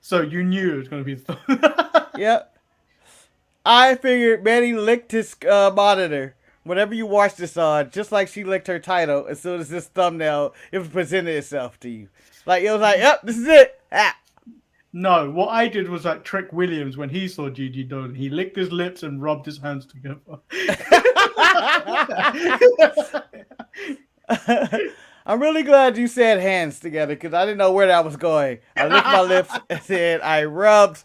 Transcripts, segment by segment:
So you knew it was going to be. Yep. I figured Manny licked his monitor whenever you watch this on, just like she licked her title as soon as this thumbnail it presented itself to you. Like it was like, yep, this is it. Ah. No, what I did was like Trick Williams when he saw Gigi Dolan. He licked his lips and rubbed his hands together. I'm really glad you said hands together because I didn't know where that was going. I licked my lips and said I rubbed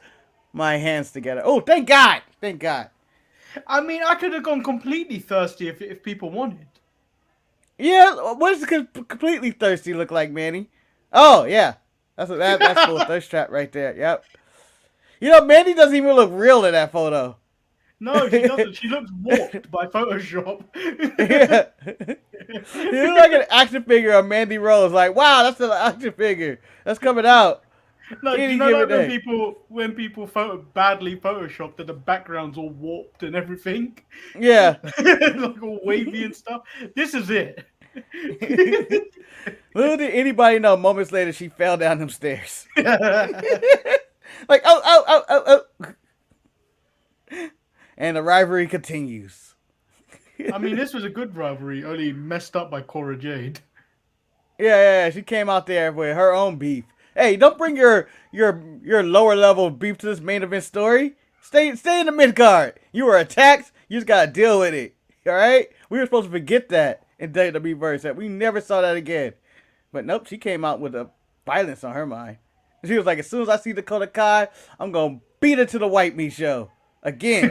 my hands together. Oh, thank God. Thank God. I mean, I could have gone completely thirsty if people wanted. Yeah, what does completely thirsty look like, Manny? Oh, yeah. That's full thirst trap right there. Yep. You know, Manny doesn't even look real in that photo. No, she doesn't. She looks warped by Photoshop. Yeah. You look like an action figure of Mandy Rose. Like, wow, that's an action figure. That's coming out. Like, you know, like when people badly photoshopped and the background's all warped and everything, Yeah. like all wavy and stuff. This is it. Little did anybody know, moments later she fell down them stairs. Like, oh. And the rivalry continues. I mean, this was a good rivalry, only messed up by Cora Jade. Yeah. She came out there with her own beef. Hey, don't bring your lower level beef to this main event story. Stay in the mid card. You were attacked. You just gotta deal with it. All right. We were supposed to forget that in WWE verse. That we never saw that again. But nope, she came out with a violence on her mind. She was like, as soon as I see Dakota Kai, I'm gonna beat her to the white meat show again.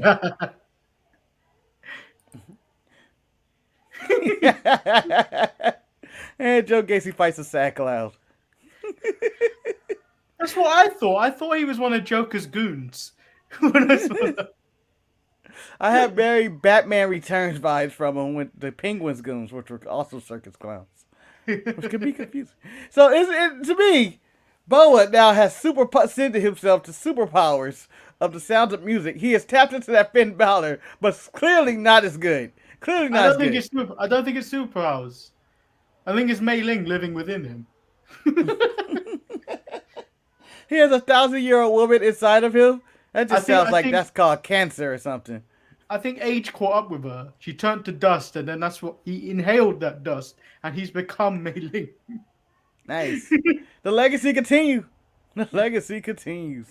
And Joe Gacy fights a sad clown. That's what I thought. I thought he was one of Joker's goons. When I saw that. I had very Batman Returns vibes from him with the Penguins goons, which were also circus clowns, which could be confusing. So to me, Boa now has ascended himself to superpowers of the sounds of music. He has tapped into that Finn Balor, but clearly not as good. Clearly not as good. I don't think it's superpowers. I think it's Mei Ling living within him. He has a 1,000-year-old woman inside of him. That just sounds like that's called cancer or something. I think age caught up with her. She turned to dust, and then that's what he inhaled that dust, and he's become Mei Ling. Nice. The legacy continues. The legacy continues.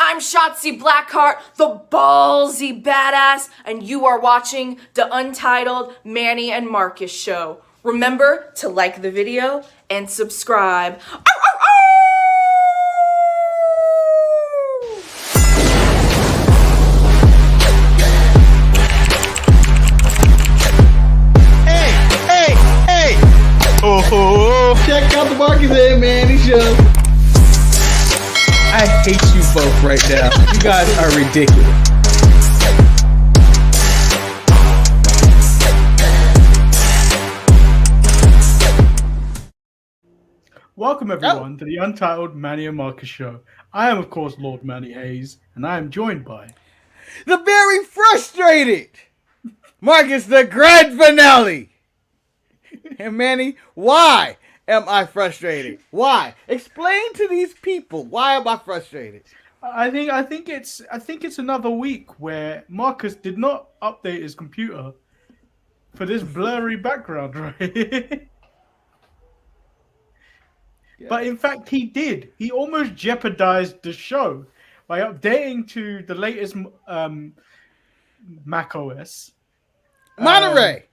I'm Shotzi Blackheart, the ballsy badass, and you are watching the Untitled Manny and Marcus show. Remember to like the video and subscribe. Ow, ow, ow! Hey! Oh! Check out the Marcus and Manny show. I hate you both right now. You guys are ridiculous. Welcome everyone to the Untitled Manny and Marcus show. I am of course Lord Manny Hayes, and I am joined by the very frustrated Marcus, the grand finale. And Manny, why am I frustrated? Why? Explain to these people why am I frustrated? I think it's another week where Marcus did not update his computer for this blurry background right. Yeah. But in fact, he did. He almost jeopardized the show by updating to the latest Mac OS. Monterey.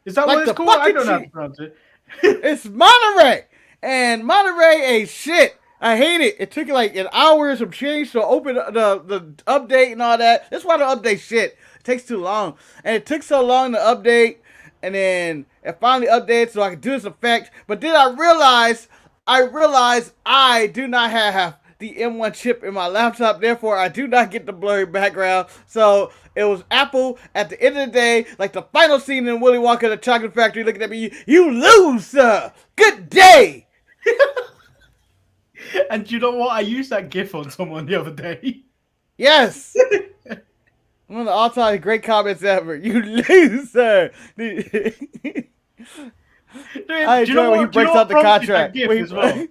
Is that like what it's called? I don't know how to pronounce it. It's Monterey. And Monterey ain't shit. I hate it. It took like an hour or some change to open the update and all that. That's why the update shit. It takes too long. And it took so long to update. And then it finally updated so I could do this effect. But then I realized I do not have the M1 chip in my laptop. Therefore, I do not get the blurry background. So it was Apple at the end of the day, like the final scene in Willy Wonka the Chocolate Factory, looking at me. You lose, sir. Good day. And you know what? I used that GIF on someone the other day. Yes. One of the all-time great comments ever. You lose, sir. I enjoy when he breaks out the contract. Well.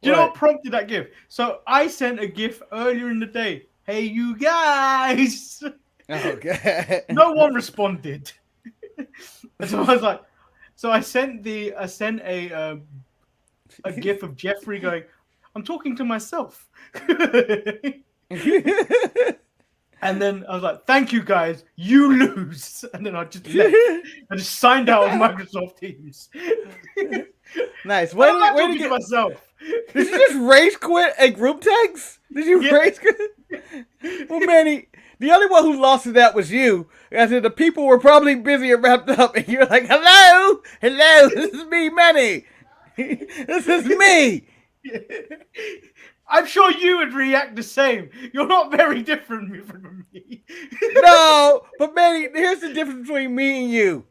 Do you know What? what prompted that GIF? So I sent a GIF earlier in the day. Hey, you guys! Oh god. No one responded. So I was like, so I sent a GIF of Jeffrey going, "I'm talking to myself," and then I was like, "Thank you guys, you lose," and then I just left. I just signed out of Microsoft Teams. Nice. I'm Where not did talking you to get? myself. Did you just rage quit a group text? Did you Yeah. rage quit? Well, Manny, the only one who lost to that was you. I said the people were probably busy and wrapped up, and you're like, "Hello, hello, this is me, Manny. This is me." I'm sure you would react the same. You're not very different from me. No, but Manny, here's the difference between me and you.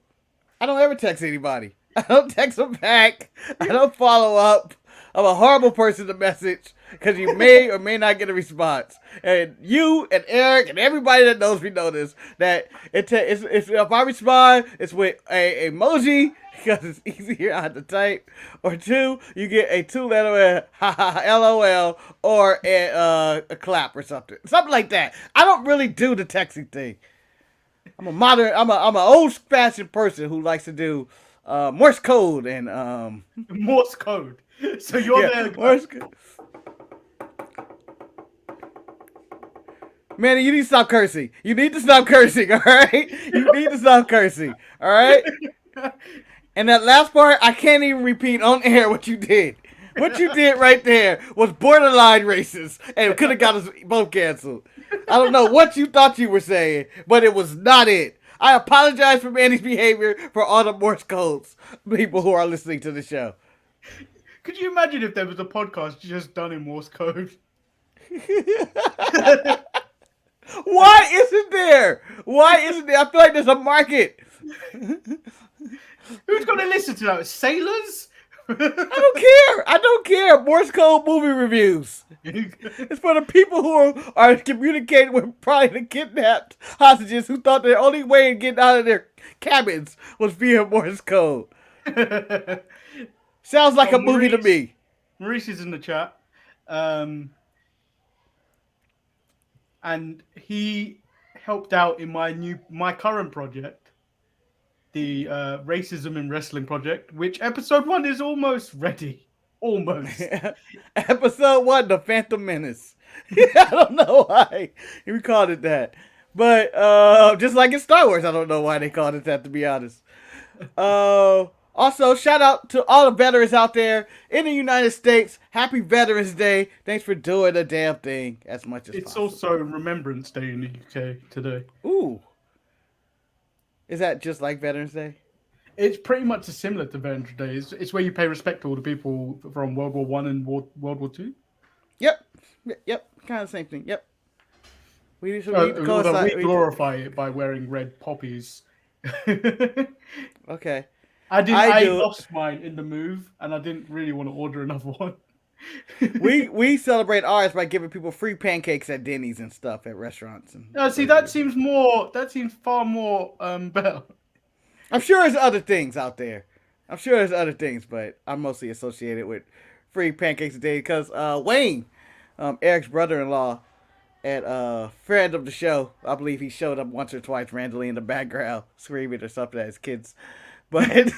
I don't ever text anybody. I don't text them back. I don't follow up. I'm a horrible person to message because you may or may not get a response. And you and Eric and everybody that knows me know this, that it's if I respond, it's with a emoji because it's easier on the type, or two, you get a 2-letter LOL or a clap or something like that. I don't really do the texting thing. I'm an old-fashioned person who likes to do Morse code and Morse code. So you're there. Morse code. Manny, you need to stop cursing. You need to stop cursing, all right? You need to stop cursing, all right? And that last part, I can't even repeat on air what you did. What you did right there was borderline racist, and it could have got us both canceled. I don't know what you thought you were saying, but it was not it. I apologize for Manny's behavior for all the Morse codes people who are listening to the show. Could you imagine if there was a podcast just done in Morse code? Why isn't there? Why isn't there? I feel like there's a market. Who's going to listen to that? Sailors? I don't care. Morse code movie reviews. It's for the people who are communicating with probably the kidnapped hostages who thought the only way of getting out of their cabins was via Morse code. Sounds like a movie to me. Maurice is in the chat. And he helped out in my current project, the Racism in Wrestling project, which episode 1 is almost ready. Almost. Episode 1, The Phantom Menace. I don't know why we called it that. But just like in Star Wars, I don't know why they called it that, to be honest. Also, shout out to all the veterans out there in the United States. Happy Veterans Day. Thanks for doing the damn thing as much as possible. It's also Remembrance Day in the UK today. Ooh. Is that just like Veterans Day? It's pretty much similar to Veterans Day. It's where you pay respect to all the people from World War I and World War II. Yep. Kind of the same thing. Yep. We Although we glorify it by wearing red poppies. Okay. I lost mine in the move, and I didn't really want to order another one. we celebrate ours by giving people free pancakes at Denny's and stuff at restaurants. And See, that seems far more better. I'm sure there's other things out there. I'm sure there's other things, but I'm mostly associated with free pancakes a day because Wayne, Eric's brother-in-law, and friend of the show, I believe he showed up once or twice randomly in the background screaming or something at his kids. But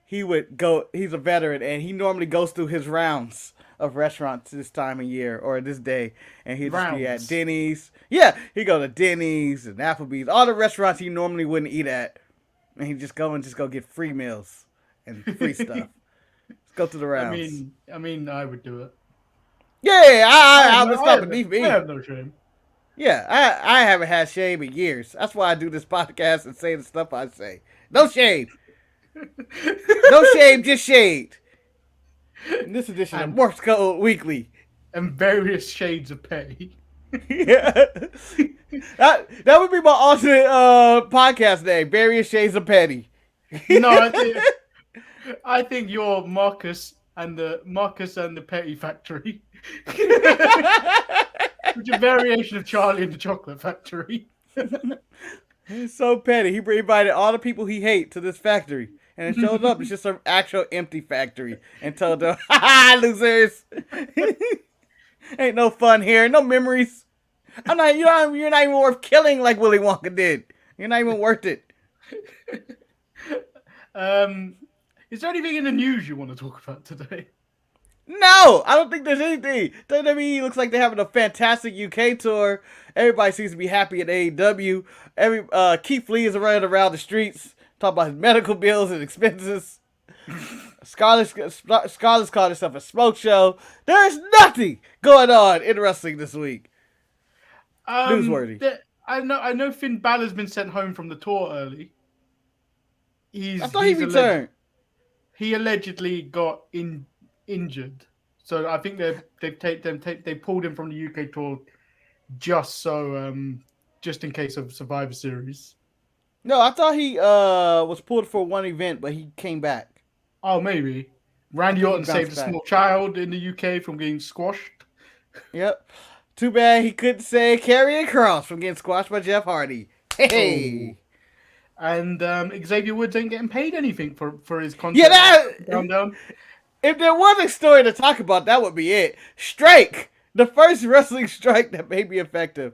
he would go. He's a veteran, and he normally goes through his rounds of restaurants this time of year or this day, and he'd just be at Denny's. Yeah, he'd go to Denny's and Applebee's, all the restaurants he normally wouldn't eat at, and he'd just go get free meals and free stuff. Let's go to the rounds. I mean, I would do it. Yeah, it's not beneath me. I have no shame. Yeah, I haven't had shame in years. That's why I do this podcast and say the stuff I say. No shame. No shame, just shade. In this edition of Morse Code Weekly. And various shades of pay. Yeah. That would be my alternate podcast name, Various Shades of Petty. No, I think you're Marcus and the Petty Factory. Which is a variation of Charlie and the Chocolate Factory. He's so petty. He invited all the people he hates to this factory. And it shows up. It's just an actual empty factory. And told them, ha ha, losers. Ain't no fun here. No memories. You're not even worth killing like Willy Wonka did. You're not even worth it. Is there anything in the news you want to talk about today? No, I don't think there's anything. WWE looks like they're having a fantastic UK tour. Everybody seems to be happy at AEW. Keith Lee is running around the streets talking about his medical bills and expenses. Scarlett's called herself a smoke show. There is nothing going on in wrestling this week. Newsworthy. I know Finn Balor's been sent home from the tour early. I thought he returned. He allegedly got injured, so I think they pulled him from the UK tour just in case of Survivor Series. No, I thought he was pulled for one event, but he came back. Oh, maybe Randy Orton saved a small child in the UK from getting squashed. Yep. Too bad he couldn't say Karrion Kross from getting squashed by Jeff Hardy. Hey. And Xavier Woods ain't getting paid anything for his contract. Yeah, down. If there was a story to talk about, that would be it. Strike! The first wrestling strike that may be effective.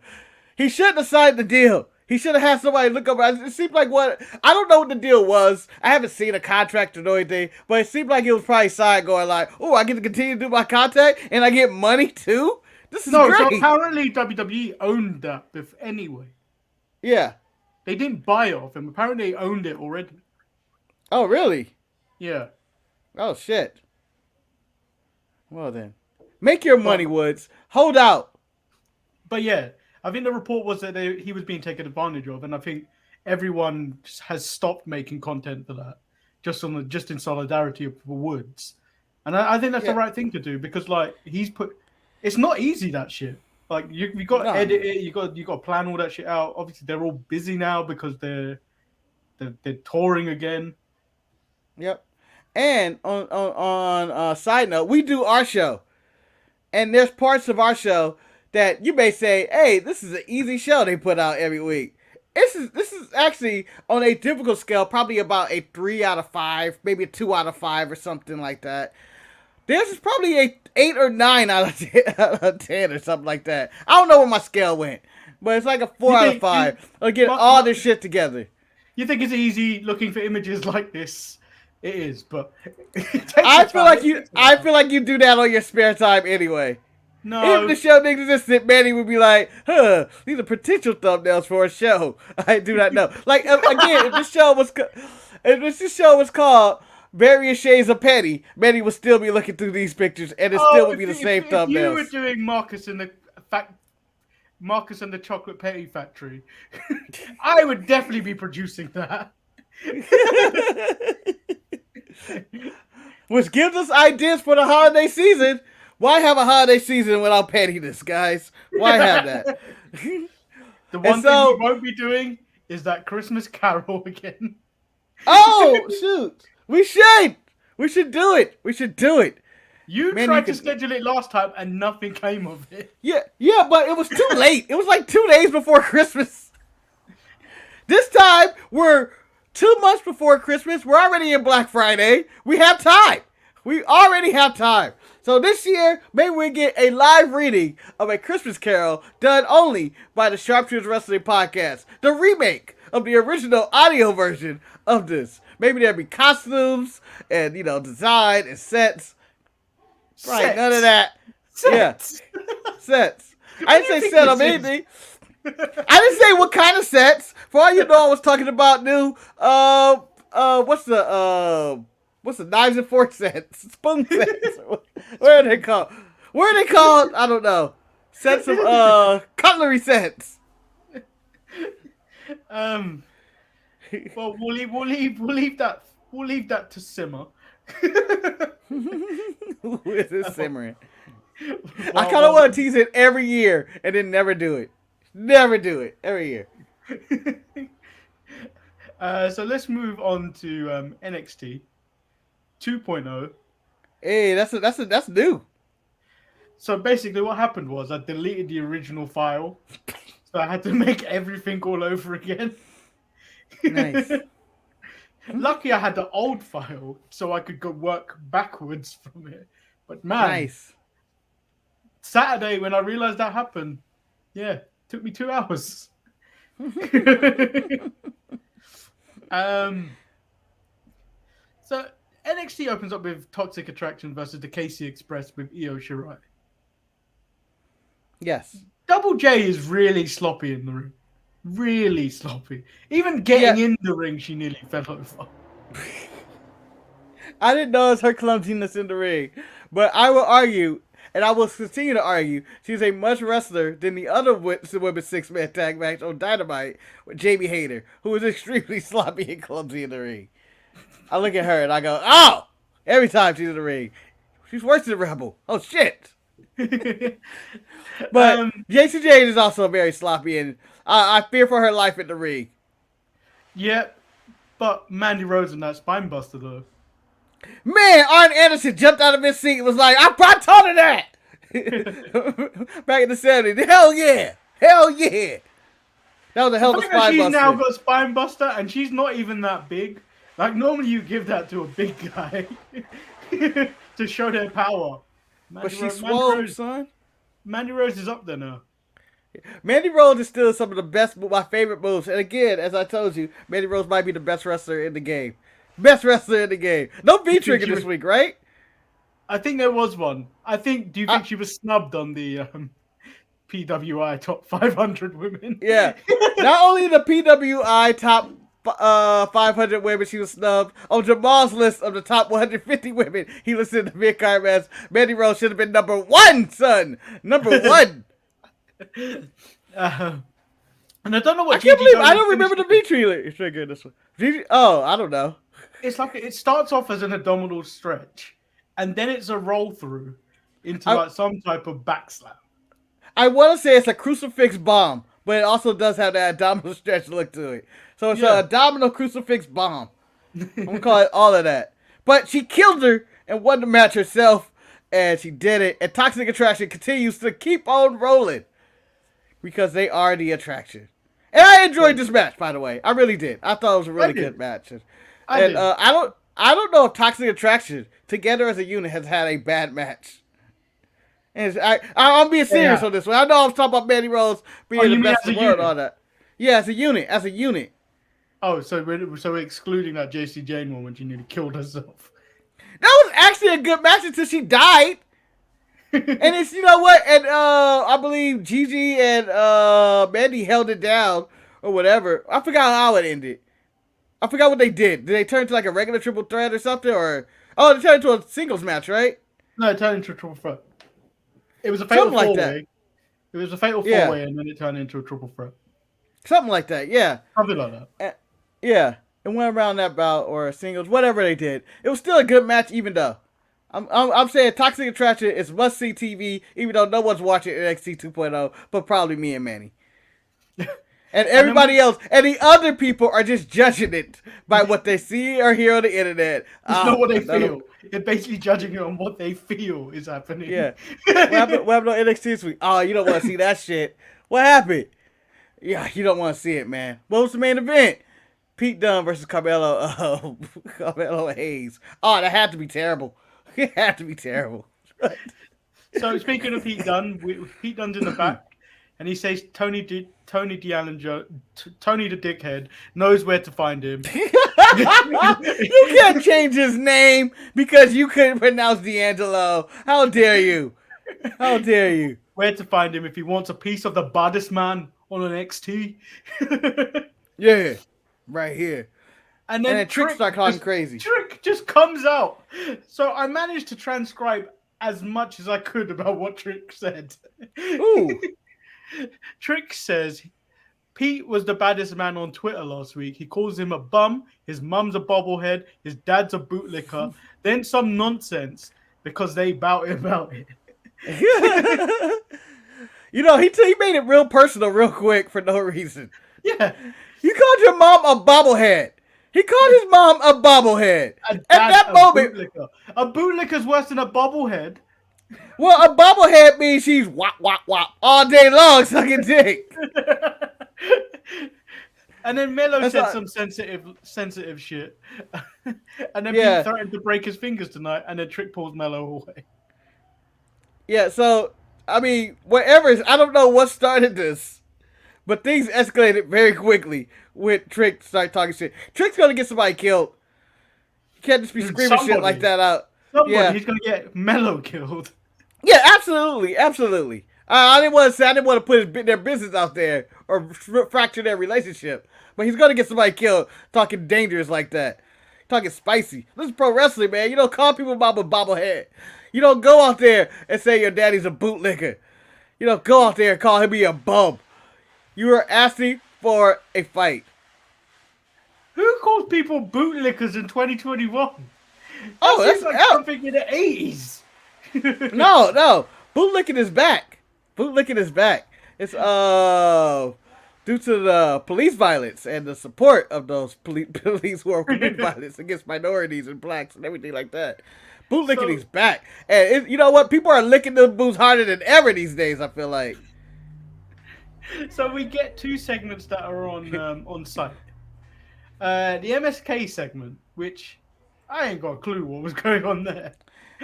He shouldn't have signed the deal. He should have had somebody look up. It seemed like I don't know what the deal was. I haven't seen a contract or anything, but it seemed like it was probably signed going like, oh, I get to continue to do my contract and I get money too? This is great. So apparently WWE owned that anyway. Yeah. They didn't buy it off him. Apparently they owned it already. Oh, really? Yeah. Oh, shit. Well then. Make your money, Woods. Hold out. But yeah, I think the report was that he was being taken advantage of, and I think everyone has stopped making content for that, just in solidarity for Woods. And I think that's the right thing to do, because like it's not easy, that shit. Like you got to edit it, you got to plan all that shit out. Obviously they're all busy now because they're touring again. Yep. And on a side note, we do our show, and there's parts of our show that you may say, hey, this is an easy show they put out every week. This is actually, on a difficult scale, probably about a 3 out of 5, maybe a 2 out of 5 or something like that. This is probably a 8 or 9 out of 10 or something like that. I don't know where my scale went, but it's like a 4 out of 5. I'll get all this shit together. You think it's easy looking for images like this? It is, but I feel like you do that on your spare time anyway. No. If the show didn't exist, Manny would be like, these are potential thumbnails for a show. I do not know. Like, again, if this show was called Various Shades of Petty, Manny would still be looking through these pictures, and it still would be the same thumbnails. If you were doing Marcus and the Chocolate Petty Factory, I would definitely be producing that. Which gives us ideas for the holiday season. Why have a holiday season without pettiness, guys? Why have that? The one thing we won't be doing is that Christmas Carol again. Oh, shoot. We should do it. You tried to schedule it last time and nothing came of it. Yeah, but it was too late. It was like 2 days before Christmas. This time, we're 2 months before Christmas. We're already in Black Friday. We have time. We already have time. So this year, maybe we get a live reading of A Christmas Carol done only by the Sharpshooters Wrestling Podcast. The remake of the original audio version of this. Maybe there'll be costumes and, design and sets. Right, none of that. Sets. Yeah. Sets. I didn't say set on anything. I didn't say what kind of sets. For all you know, I was talking about new, what's the knives and fork sets? Spoon sets? What are they called? I don't know. Sets of cutlery sets. Well, we'll leave that to simmer. With this simmering. I kind of want to tease it every year and then never do it. Never do it every year. So let's move on to NXT 2.0. Hey, that's new. So basically what happened was I deleted the original file. So I had to make everything all over again. Nice. Lucky I had the old file, so I could go work backwards from it. But man, Nice. Saturday when I realized that happened, yeah, took me 2 hours. So NXT opens up with Toxic Attraction versus the KC Express with Io Shirai. Yes. Double J is really sloppy in the ring. Really sloppy. Even getting in the ring, she nearly fell over. I didn't notice her clumsiness in the ring, but I will argue, and I will continue to argue, she's a much wrestler than the other women's 6-man tag match on Dynamite with Jamie Hayter, who was extremely sloppy and clumsy in the ring. I look at her and I go, oh! Every time she's in the ring. She's worse than Rebel. Oh, shit. But JC Jade is also very sloppy, and I fear for her life in the ring. Yeah, but Mandy Rose and that spine buster, though. Man, Arn Anderson jumped out of his seat and was like, I taught her that! Back in the 70s. Hell yeah! Hell yeah! That was a hell of a spine buster. She's now got a spine buster, and she's not even that big. Like, normally you give that to a big guy to show their power. But she's swole, son. Mandy Rose is up there now. Mandy Rose is still some of the best, my favorite moves. And again, as I told you, Mandy Rose might be the best wrestler in the game. Best wrestler in the game. No V-trigger this week, right? I think there was one. Do you think she was snubbed on the PWI top 500 women? Yeah. Not only the PWI top 500 women, she was snubbed. On Jamal's list of the top 150 women, he listed the mid-card match. Mandy Rose should have been number 1, son. Number 1. And I don't know what. I can't believe I don't remember the V-trigger in this one. I don't know. It's like it starts off as an abdominal stretch, and then it's a roll through into like some type of backslam. I want to say it's a crucifix bomb, but it also does have that abdominal stretch look to it. So it's an abdominal crucifix bomb. I'm gonna call it all of that. But she killed her and won the match herself, and she did it. And Toxic Attraction continues to keep on rolling because they are the attraction. And I enjoyed this match, by the way. I really did. I thought it was a really good match. I don't know if Toxic Attraction together as a unit has had a bad match. And I'm being serious on this one. I know I'm talking about Mandy Rose being the best in the world and all that. Yeah, as a unit. Oh, so we're excluding that JC Jane one when she nearly killed herself. That was actually a good match until she died. And it's, you know what? And I believe Gigi and Mandy held it down or whatever. I forgot how it ended. I forgot what they did. Did they turn to like a regular triple threat or something? Or they turned into a singles match, right? No, it turned into a triple threat. It was a fatal four-way. It was a fatal four-way, and then it turned into a triple threat. Something like that, yeah. Something like that. Yeah. It went around that bout or a singles, whatever they did. It was still a good match, even though. I'm saying Toxic Attraction is must-see TV, even though no one's watching NXT 2.0, but probably me and Manny. And everybody else, and the other people are just judging it by what they see or hear on the internet. It's not what they feel. They're basically judging it on what they feel is happening. Yeah. What happened on NXT this week? Oh, you don't want to see that shit. What happened? Yeah, you don't want to see it, man. What was the main event? Pete Dunne versus Carmelo Hayes. Oh, that had to be terrible. It had to be terrible. So speaking of Pete Dunne, Pete Dunne's in the back. And he says Tony the dickhead knows where to find him. You can't change his name because you couldn't pronounce D'Angelo. How dare you? How dare you? Where to find him if he wants a piece of the baddest man on NXT. Yeah, right here. And then Trick start calling crazy. Trick just comes out. So I managed to transcribe as much as I could about what Trick said. Ooh. Trick says Pete was the baddest man on Twitter last week. He calls him a bum. His mum's a bobblehead. His dad's a bootlicker. Then some nonsense because they bout it. You know, he made it real personal real quick for no reason. Yeah. You called your mom a bobblehead. He called his mom a bobblehead. At that moment. A bootlicker's worse than a bobblehead. Well, a bobblehead means she's wop, wop, wop all day long sucking dick. And then Melo That's said not- some sensitive shit. And then Yeah. Pete threatened to break his fingers tonight, and then Trick pulls Melo away. Yeah, so, I mean, I don't know what started this, but things escalated very quickly when Trick started talking shit. Trick's gonna get somebody killed. You can't just be screaming shit like that out. He's gonna get Melo killed. Yeah, absolutely, absolutely. I didn't want to put their business out there or fracture their relationship, but he's gonna get somebody killed talking dangerous like that, talking spicy. This is pro wrestling, man. You don't call people bobblehead. You don't go out there and say your daddy's a bootlicker. You don't go out there and call him a bum. You are asking for a fight. Who calls people bootlickers in 2021? Oh, Seems that's like something in the 80s. No. Bootlicking is back. Bootlicking is back. It's due to the police violence and the support of those police who are committing violence against minorities and blacks and everything like that. Bootlicking is back. And you know what? People are licking the boots harder than ever these days, I feel like. So we get two segments that are on site. The MSK segment, which I ain't got a clue what was going on there.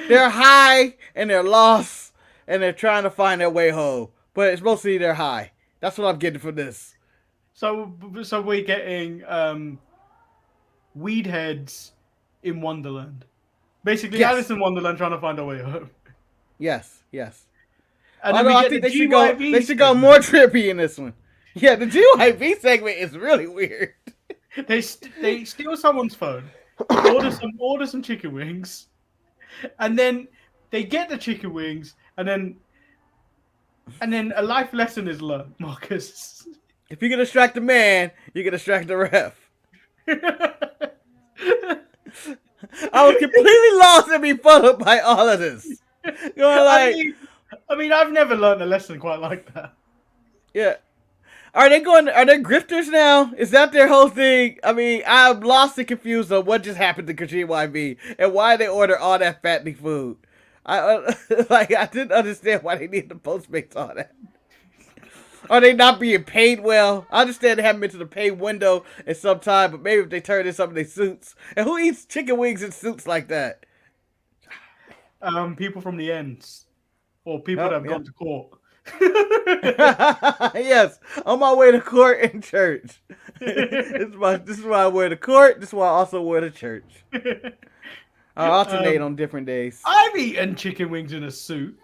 They're high and they're lost and they're trying to find their way home. But it's mostly they're high. That's what I'm getting from this. So we're getting weed heads in Wonderland. Basically, Yes. Alice in Wonderland trying to find her way home. Yes. And then Although we I get think the they should go segment. more trippy in this one. Yeah, the GYV segment is really weird. They steal someone's phone, order some chicken wings, and then they get the chicken wings, and then a life lesson is learned, Marcus. If you can distract the man, you can distract the ref. I was completely lost and befuddled by all of this. Going like, I mean, I've never learned a lesson quite like that. yeah. Are they grifters now? Is that their whole thing? I mean, I'm lost and confused on what just happened to GYV and why they order all that fattening food. I didn't understand why they needed to Postmates all that. Are they not being paid well? I understand they haven't been to the paid window in some time, but maybe if they turn in some of their suits. And who eats chicken wings in suits like that? People from the ends, or people that have gone to court. Yes, on my way to court and church. This is why I wear to court. This is why I also wear to church. I alternate on different days. I've eaten chicken wings in a suit.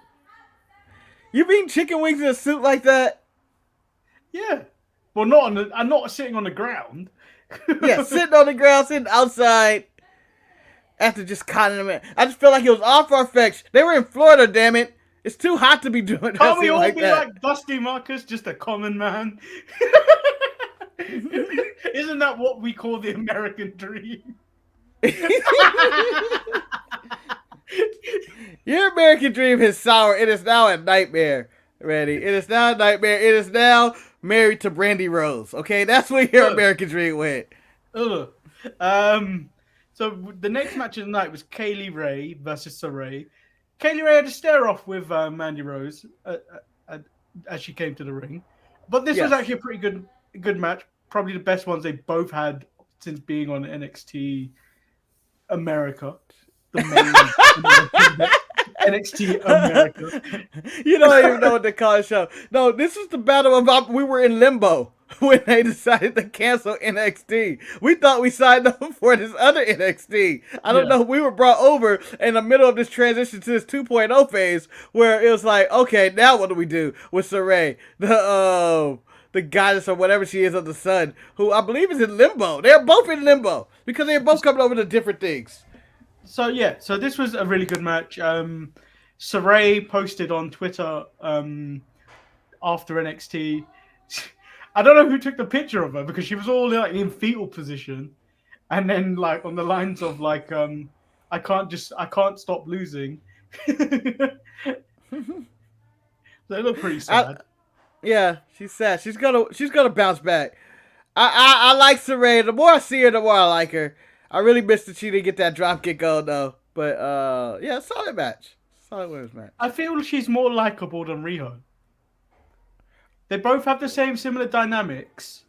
You've eaten chicken wings in a suit like that? Yeah. Well, I'm not sitting on the ground. Yeah, sitting on the ground, sitting outside. After just cutting them in. I just feel like it was all far-fetched. They were in Florida, damn it. It's too hot to be doing Can't we something all like be that. like Dusty Marcus, just a common man? Isn't that what we call the American dream? Your American dream is sour. It is now a nightmare. Ready? It is now a nightmare. It is now married to Brandy Rose. Okay, that's where your American dream went. Ugh. So the next match of the night was Kaylee Ray versus Saray. Kaylee Ray had a stare off with Mandy Rose as she came to the ring, but this was actually a pretty good match. Probably the best ones they both had since being on NXT America, the main NXT America. You don't even know what to call the show. No, this was the battle of we were in limbo when they decided to cancel NXT. We thought we signed up for this other NXT. I don't know. We were brought over in the middle of this transition to this 2.0 phase where it was like, okay, now what do we do with Saray, the goddess or whatever she is of the sun, who I believe is in limbo. They're both in limbo because they're both coming over to different things. So this was a really good match. Saray posted on Twitter after NXT. I don't know who took the picture of her because she was all like in fetal position, and then like on the lines of like I can't stop losing. They look pretty sad. Yeah, she's sad. She's gonna bounce back. I like Saray. The more I see her, the more I like her. I really missed that she didn't get that drop kick going though. But yeah, solid match. Solid women's match. I feel she's more likable than Riho. They both have the similar dynamics,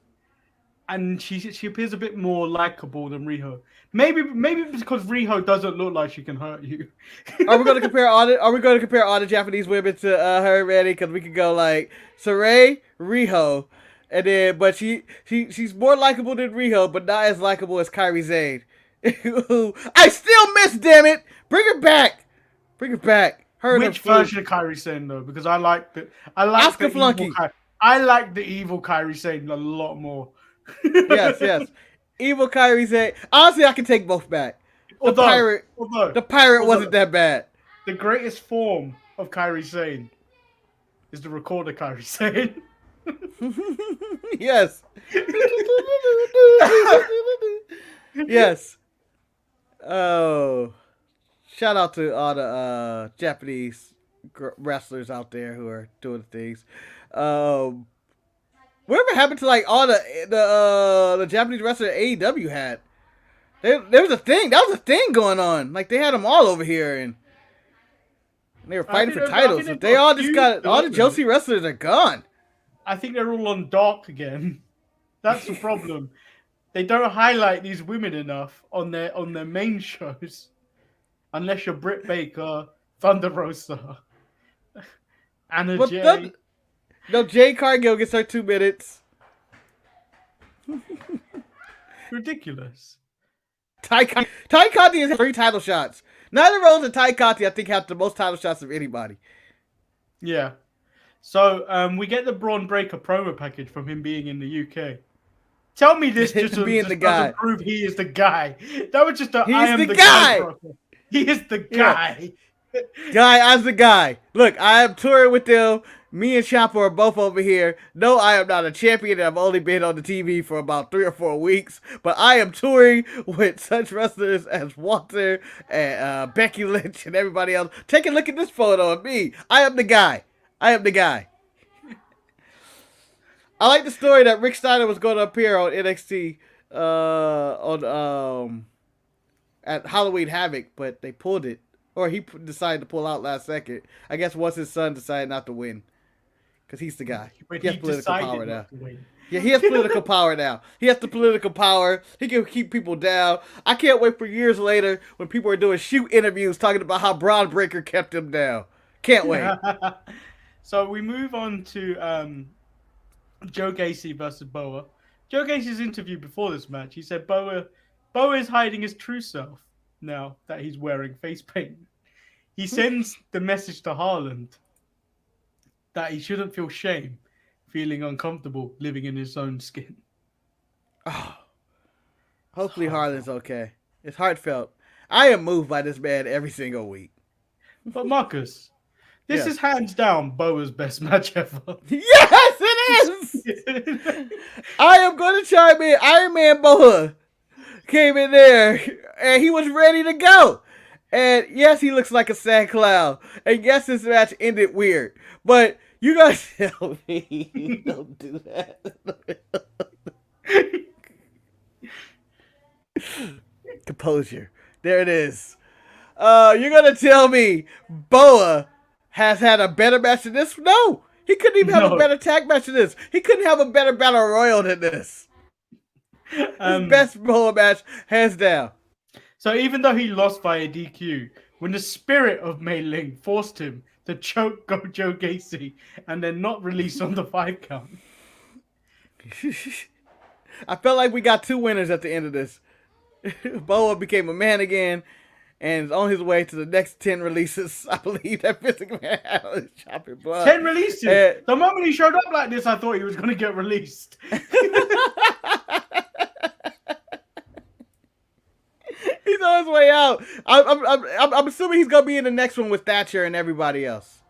and she appears a bit more likable than Riho. Maybe because Riho doesn't look like she can hurt you. Are we going to compare all the Japanese women to her already? Because we could go like Saray, Riho, and then but she's more likable than Riho, but not as likable as Kairi Sane. Who I still miss. Damn it! Bring her back. Which version of Kairi Sane though? Because I like Asuka Flunky. I like the evil Kairi Sane a lot more. Yes. Evil Kairi Sane. Honestly, I can take both back. The pirate wasn't that bad. The greatest form of Kairi Sane is the recorder Kairi Sane. Yes. Yes. Oh. Shout out to all the Japanese wrestlers out there who are doing things. Whatever happened to like all the Japanese wrestlers AEW had? There was a thing. That was a thing going on. Like they had them all over here and they were fighting for titles. But they all just got all the Joshi wrestlers are gone. I think they're all on Dark again. That's the problem. They don't highlight these women enough on their main shows. Unless you're Britt Baker, Thunder Rosa, Anna Jay. No, Jade Cargill gets her 2 minutes. Ridiculous. Ty Conti has 3 title shots. Neither Rose and Ty Conti, I think, have the most title shots of anybody. Yeah. So we get the Braun Breaker promo package from him being in the UK. Tell me this just doesn't prove he is the guy. That was just I am the guy. He is the guy. I'm the guy. Look, I am touring with them. Me and Ciampa are both over here. No, I am not a champion. I've only been on the TV for about 3 or 4 weeks. But I am touring with such wrestlers as Walter and Becky Lynch and everybody else. Take a look at this photo of me. I am the guy. I like the story that Rick Steiner was going to appear on NXT at Halloween Havoc, but they pulled it. Or he decided to pull out last second. I guess once his son decided not to win. Because he's the guy. But he has political power now. Yeah, he has political power now. He has the political power. He can keep people down. I can't wait for years later when people are doing shoot interviews talking about how Braun Breaker kept him down. Can't wait. So we move on to Joe Gacy versus Boa. Joe Gacy's interview before this match, he said Boa is hiding his true self now that he's wearing face paint. He sends the message to Haaland that he shouldn't feel shame, feeling uncomfortable living in his own skin. Oh, hopefully Haaland's okay. It's heartfelt. I am moved by this man every single week. But Marcus, this is hands down Boa's best match ever. Yes, it is! I am going to chime in. Iron Man Boa came in there, and he was ready to go. And yes, he looks like a sad clown. And yes, this match ended weird. But you guys tell me, don't do that. Composure. There it is. You're going to tell me Boa has had a better match than this? No. He couldn't even have a better tag match than this. He couldn't have a better battle royal than this. His best Boa match, hands down. So even though he lost via DQ, when the spirit of Mei Ling forced him to choke Joe Gacy and then not release on the 5 count. I felt like we got 2 winners at the end of this. Boa became a man again and is on his way to the next 10 releases. I believe that Vince McMahon had on his chopping blood. 10 releases? The moment he showed up like this, I thought he was going to get released. He's on his way out. I'm assuming he's gonna be in the next one with Thatcher and everybody else.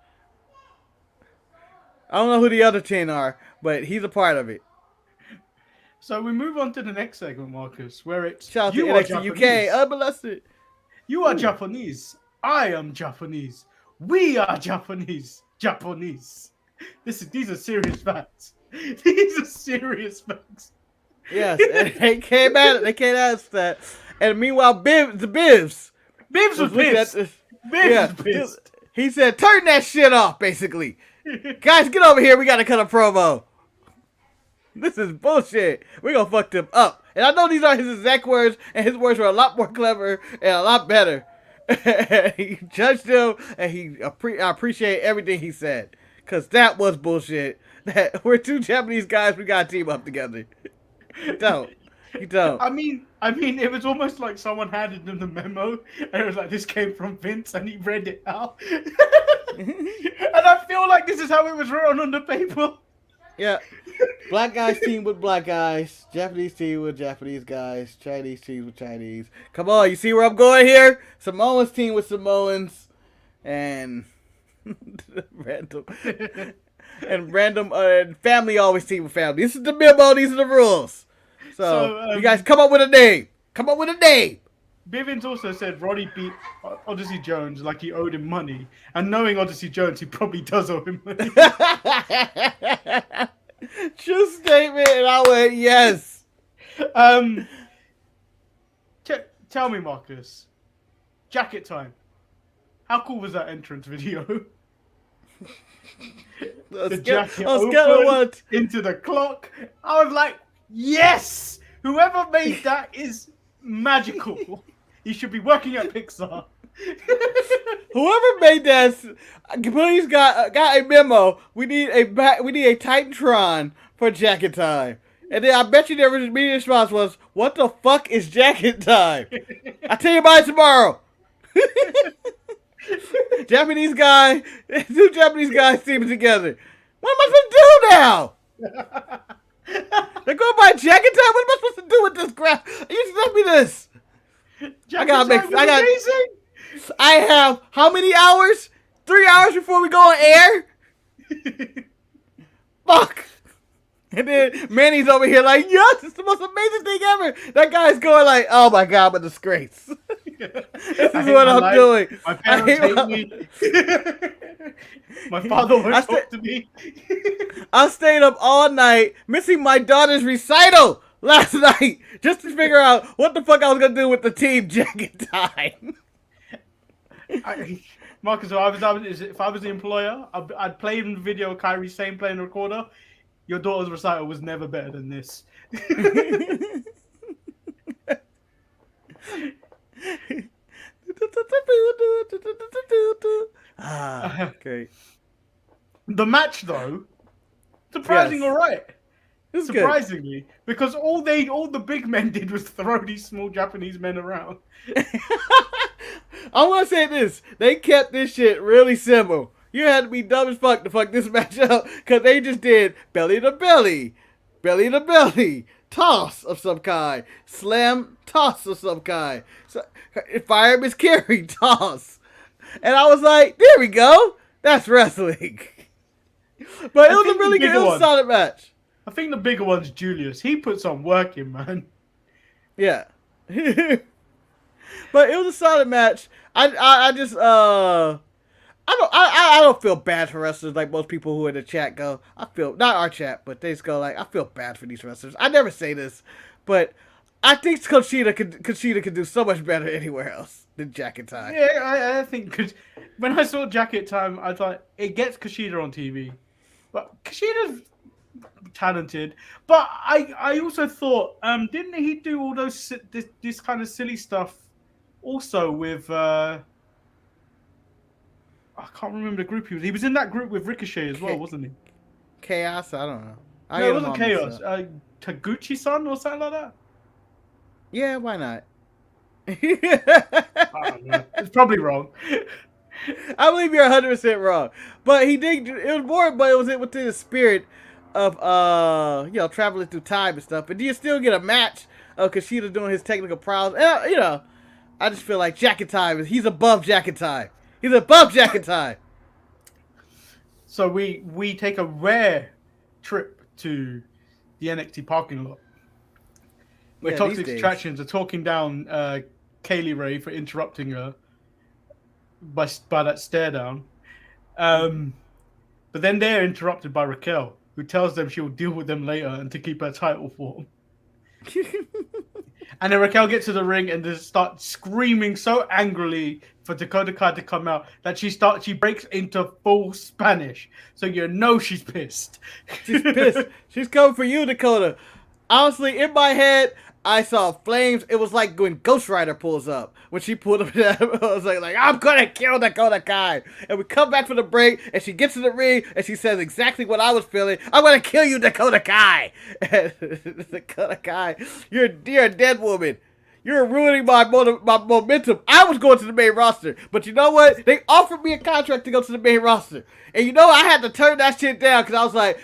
I don't know who the other 10 are, but he's a part of it. So we move on to the next segment, Marcus, where it's shout out to NXT UK, unmolested. You are Japanese. I am Japanese. We are Japanese. These are serious facts. These are serious facts. Yes, and they came at it. They can't ask that. And meanwhile, Bibbs was pissed. Was pissed. He said, "Turn that shit off." Basically, guys, get over here. We gotta cut a promo. This is bullshit. We're gonna fuck them up. And I know these are his exact words, and his words were a lot more clever and a lot better. He judged him, and I appreciate everything he said. Because that was bullshit. That we're two Japanese guys, we gotta team up together. You don't. I mean, it was almost like someone handed him the memo, and it was like, this came from Vince, and he read it out. And I feel like this is how it was written on the paper. Yeah. Black guys team with black guys. Japanese team with Japanese guys. Chinese team with Chinese. Come on, you see where I'm going here? Samoans team with Samoans. And random. And family always team with family. This is the memo. These are the rules. So you guys come up with a name. Come up with a name. Bivens also said Roddy beat Odyssey Jones like he owed him money. And knowing Odyssey Jones, he probably does owe him money. True statement, and I went, yes. Tell me, Marcus. Jacket time. How cool was that entrance video? The jacket opened into the clock. I was like, yes! Whoever made that is magical. He should be working at Pixar. Whoever made that, please got a memo. We need a Titantron for jacket time. And then I bet you their immediate response was, "What the fuck is jacket time?" I'll tell you about it tomorrow. Japanese guy, two Japanese guys teaming together. What am I supposed to do now? They're going by jacket time. What am I supposed to do with this crap? You sent me this. Amazing. I have how many hours? 3 hours before we go on air? Fuck. And then Manny's over here like, yes, it's the most amazing thing ever. That guy's going like, oh my God, I'm a disgrace. This is what I'm doing. My parents hate me. My father won't talk to me. I stayed up all night, missing my daughter's recital last night, just to figure out what the fuck I was going to do with the team jacket time. Marcus, if I was the employer, I'd play in the video of Kyrie Sane playing the recorder. Your daughter's recital was never better than this. Okay. The match, though, surprising, Yes. all right. This is Surprisingly, good. Because all the big men did was throw these small Japanese men around. I want to say this: they kept this shit really simple. You had to be dumb as fuck to fuck this match up, because they just did belly to belly, toss of some kind, slam, toss of some kind, fire miscarry, toss. And I was like, there we go. That's wrestling. But it was a really good, it was a solid match. I think the bigger one's Julius. He put some work in, man. Yeah. But it was a solid match. I don't feel bad for wrestlers like most people who in the chat go. I feel, not our chat, but they just go like, I feel bad for these wrestlers. I never say this, but I think Kushida could do so much better anywhere else than Jacket Time. Yeah, I think when I saw Jacket Time, I thought it gets Kushida on TV, but Kushida's talented. But I also thought, didn't he do all this kind of silly stuff also with? I can't remember the group he was. He was in that group with Ricochet as well, wasn't he? Chaos? I don't know. No, it wasn't Chaos. Taguchi-san or something like that? Yeah, why not? I don't know. It's probably wrong. I believe you're 100% wrong. But he did, it was more, but it was within the spirit of, traveling through time and stuff. But do you still get a match of Kushida doing his technical prowess? And, I just feel like Jacket Time, he's above Jacket Time. He's above Jacket Time. So we take a rare trip to the NXT parking lot, where Toxic Attractions are talking down Kaylee Ray for interrupting her by that stare down. But then they're interrupted by Raquel, who tells them she will deal with them later and to keep her title form. And then Raquel gets to the ring and just starts screaming so angrily for Dakota Kai to come out that she breaks into full Spanish. So you know she's pissed. She's pissed. She's coming for you, Dakota. Honestly, in my head, I saw flames. It was like when Ghost Rider pulls up. When she pulled up, I was like, I'm gonna kill Dakota Kai. And we come back from the break, and she gets in the ring, and she says exactly what I was feeling. I'm gonna kill you, Dakota Kai. And Dakota Kai, you're a dead woman. You're ruining my momentum. I was going to the main roster, but you know what? They offered me a contract to go to the main roster, and you know I had to turn that shit down because I was like,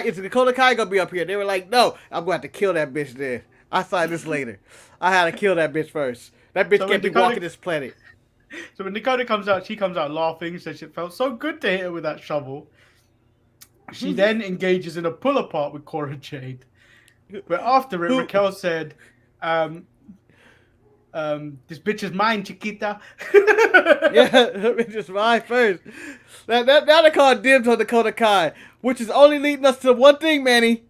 is Dakota Kai gonna be up here? They were like, no, I'm going to have to kill that bitch then. I saw this later. I had to kill that bitch first. That bitch can't be walking this planet. So when Dakota comes out, she comes out laughing. Says it felt so good to hit her with that shovel. She then engages in a pull apart with Cora Jade. But after it, Raquel said, this bitch is mine, Chiquita. Yeah, that bitch is mine first. Now they call dibs on Dakota Kai, which is only leading us to one thing, Manny.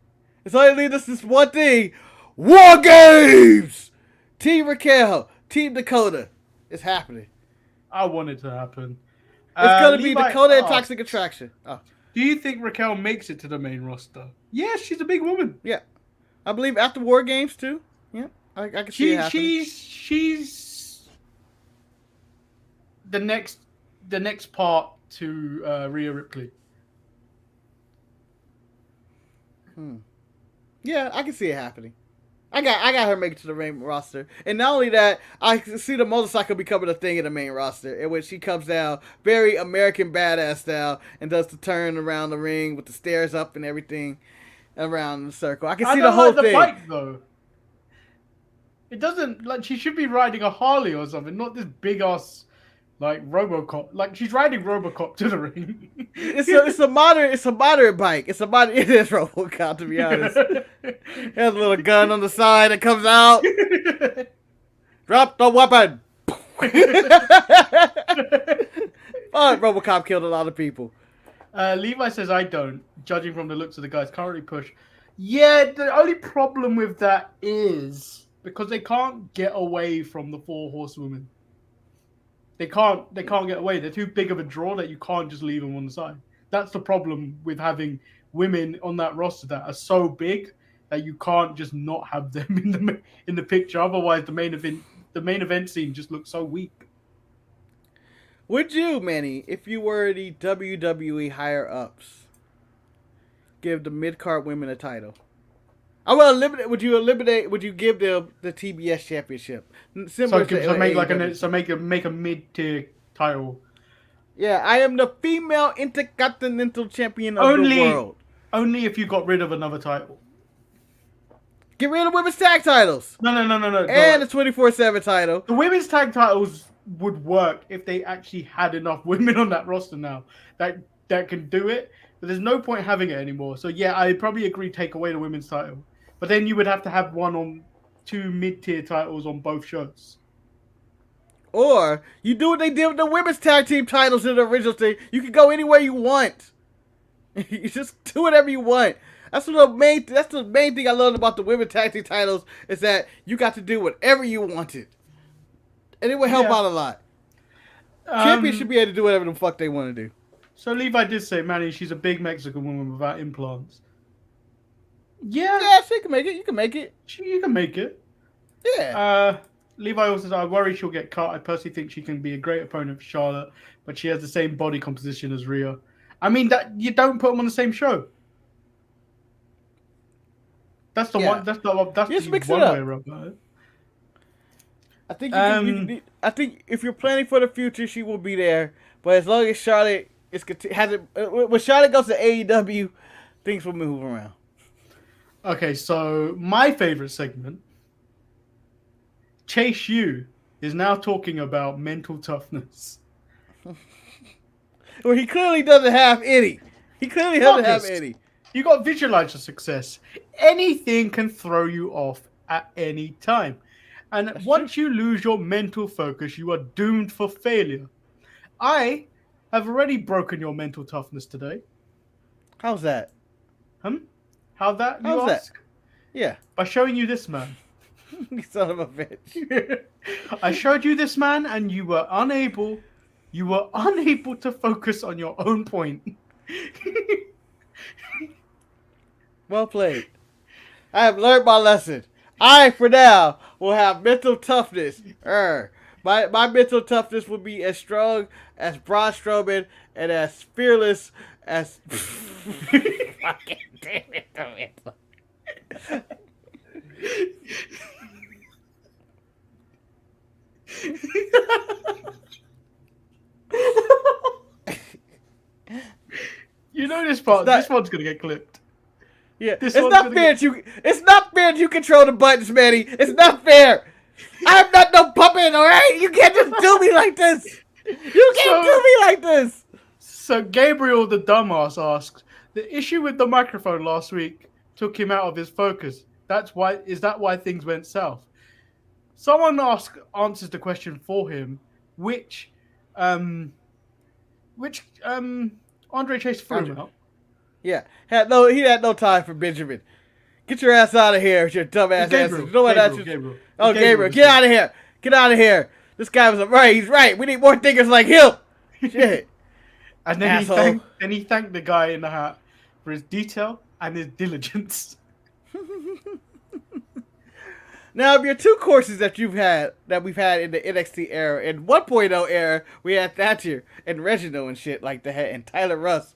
It's only leading us to this one thing. War Games! Team Raquel, Team Dakota. It's happening. I want it to happen. It's going to be Levi Dakota and asks, Toxic Attraction. Oh. Do you think Raquel makes it to the main roster? Yeah, she's a big woman. Yeah. I believe after War Games, too. Yeah. I can see it happening. She's the next part to Rhea Ripley. Yeah, I can see it happening. I got her making it to the main roster. And not only that, I can see the motorcycle becoming a thing in the main roster, in which she comes down very American Badass style and does the turn around the ring with the stairs up and everything around the circle. I can see the whole thing. thing. Bike, though. It doesn't, like, she should be riding a Harley or something, not this big ass like RoboCop. Like, she's riding RoboCop to the ring. It's a moderate bike. It is RoboCop, to be honest. It has a little gun on the side that comes out. Drop the weapon. RoboCop killed a lot of people. Levi says I don't, judging from the looks of the guys currently pushed. Yeah, the only problem with that is because they can't get away from the 4 horsewomen. They can't get away. They're too big of a draw that you can't just leave them on the side. That's the problem with having women on that roster that are so big that you can't just not have them in the picture. Otherwise, the main event scene just looks so weak. Would you, Manny, if you were the WWE higher ups, give the mid card women a title? I will eliminate. Would you give them the TBS championship? Similar make a mid tier title. Yeah, I am the female intercontinental champion of the world. Only if you got rid of another title. Get rid of women's tag titles. No. And the 24/7 title. The women's tag titles would work if they actually had enough women on that roster now that can do it. But there's no point having it anymore. So yeah, I probably agree. Take away the women's title. But then you would have to have 2 mid-tier titles on both shows. Or you do what they did with the women's tag team titles in the original thing. You can go anywhere you want. You just do whatever you want. That's the main thing I learned about the women's tag team titles is that you got to do whatever you wanted. And it would help out a lot. Champions should be able to do whatever the fuck they want to do. So Levi did say, Manny, she's a big Mexican woman without implants. Yeah, she can make it. You can make it. You can make it. Yeah. Levi also says, I worry she'll get cut. I personally think she can be a great opponent for Charlotte, but she has the same body composition as Rhea. I mean, that you don't put them on the same show. That's the one. That's the one way around it. I think I think if you're planning for the future, she will be there. But as long as Charlotte when Charlotte goes to AEW, things will move around. Okay, so my favorite segment, Chase U, is now talking about mental toughness. Well, he clearly doesn't have any. He clearly doesn't have any. You got to visualize your success. Anything can throw you off at any time. And once you lose your mental focus, you are doomed for failure. I have already broken your mental toughness today. How's that? How's that? Yeah. By showing you this man. You son of a bitch. I showed you this man, and you were unable to focus on your own point. Well played. I have learned my lesson. I, for now, will have mental toughness. My mental toughness will be as strong as Braun Strowman and as fearless as... Fucking damn it. You know this part. This one's gonna get clipped. Yeah, it's not fair that you control the buttons, Manny. It's not fair. I'm not no puppet, all right? You can't just do me like this. You can't do me like this. So Gabriel the dumbass asks, the issue with the microphone last week took him out of his focus. Is that why things went south? Someone answers the question for him, which Andre Chase threw him out. Yeah, he had no time for Benjamin. Get your ass out of here with your dumb ass answers. Gabriel. Gabriel, get out of here. Get out of here. This guy was right. He's right. We need more thinkers like him. Shit. And then he thanked the guy in the hat for his detail and his diligence. Now, of your two courses that we've had in the NXT era, in 1.0 era, we had Thatcher and Reginald and shit like that, and Tyler Russ.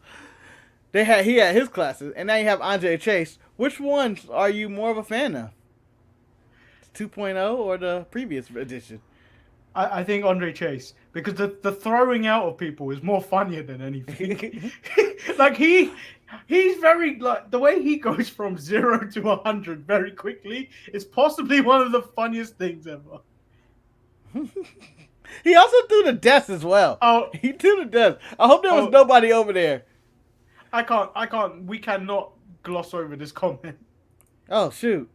He had his classes, and now you have Andre Chase. Which ones are you more of a fan of? 2.0 or the previous edition? I think Andre Chase, because the throwing out of people is more funnier than anything. Like he's very, like, the way he goes from 0 to 100 very quickly is possibly one of the funniest things ever. He also threw the desk as well. Oh, he threw the desk. I hope there was nobody over there. We cannot gloss over this comment. Oh, shoot.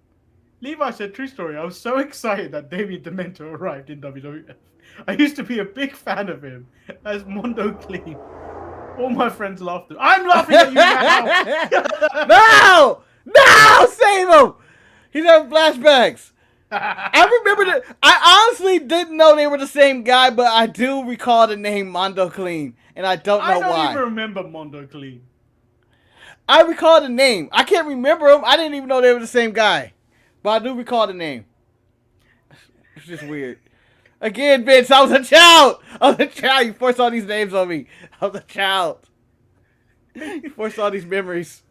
Levi said, true story, I was so excited that Damien Demento arrived in WWF. I used to be a big fan of him as Mondo Clean. All my friends laughed at him. I'm laughing at you now! No! Save him! He's having flashbacks. I remember that. I honestly didn't know they were the same guy, but I do recall the name Mondo Clean, and I don't know why. I don't even remember Mondo Clean. I recall the name. I can't remember him. I didn't even know they were the same guy. But I do recall the name. It's just weird. Again, Vince, I was a child. You forced all these names on me. I was a child. You forced all these memories.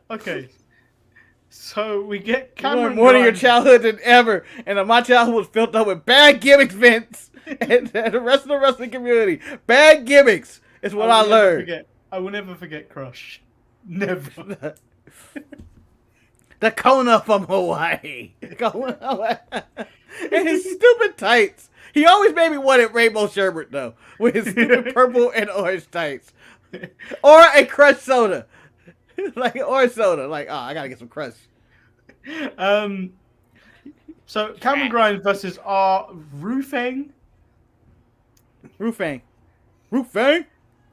Okay. So we get Cameron more to your childhood than ever. And my childhood was filled up with bad gimmicks, Vince. And the rest of the wrestling community. Bad gimmicks is what I learned. I will never forget Crush. Never. The Kona from Hawaii. And his stupid tights. He always made me want it Rainbow Sherbet, though. With his stupid purple and orange tights. Or a Crush soda. Like an orange soda. Like, oh, I gotta get some Crush. So, Cameron Grimes versus Rufang.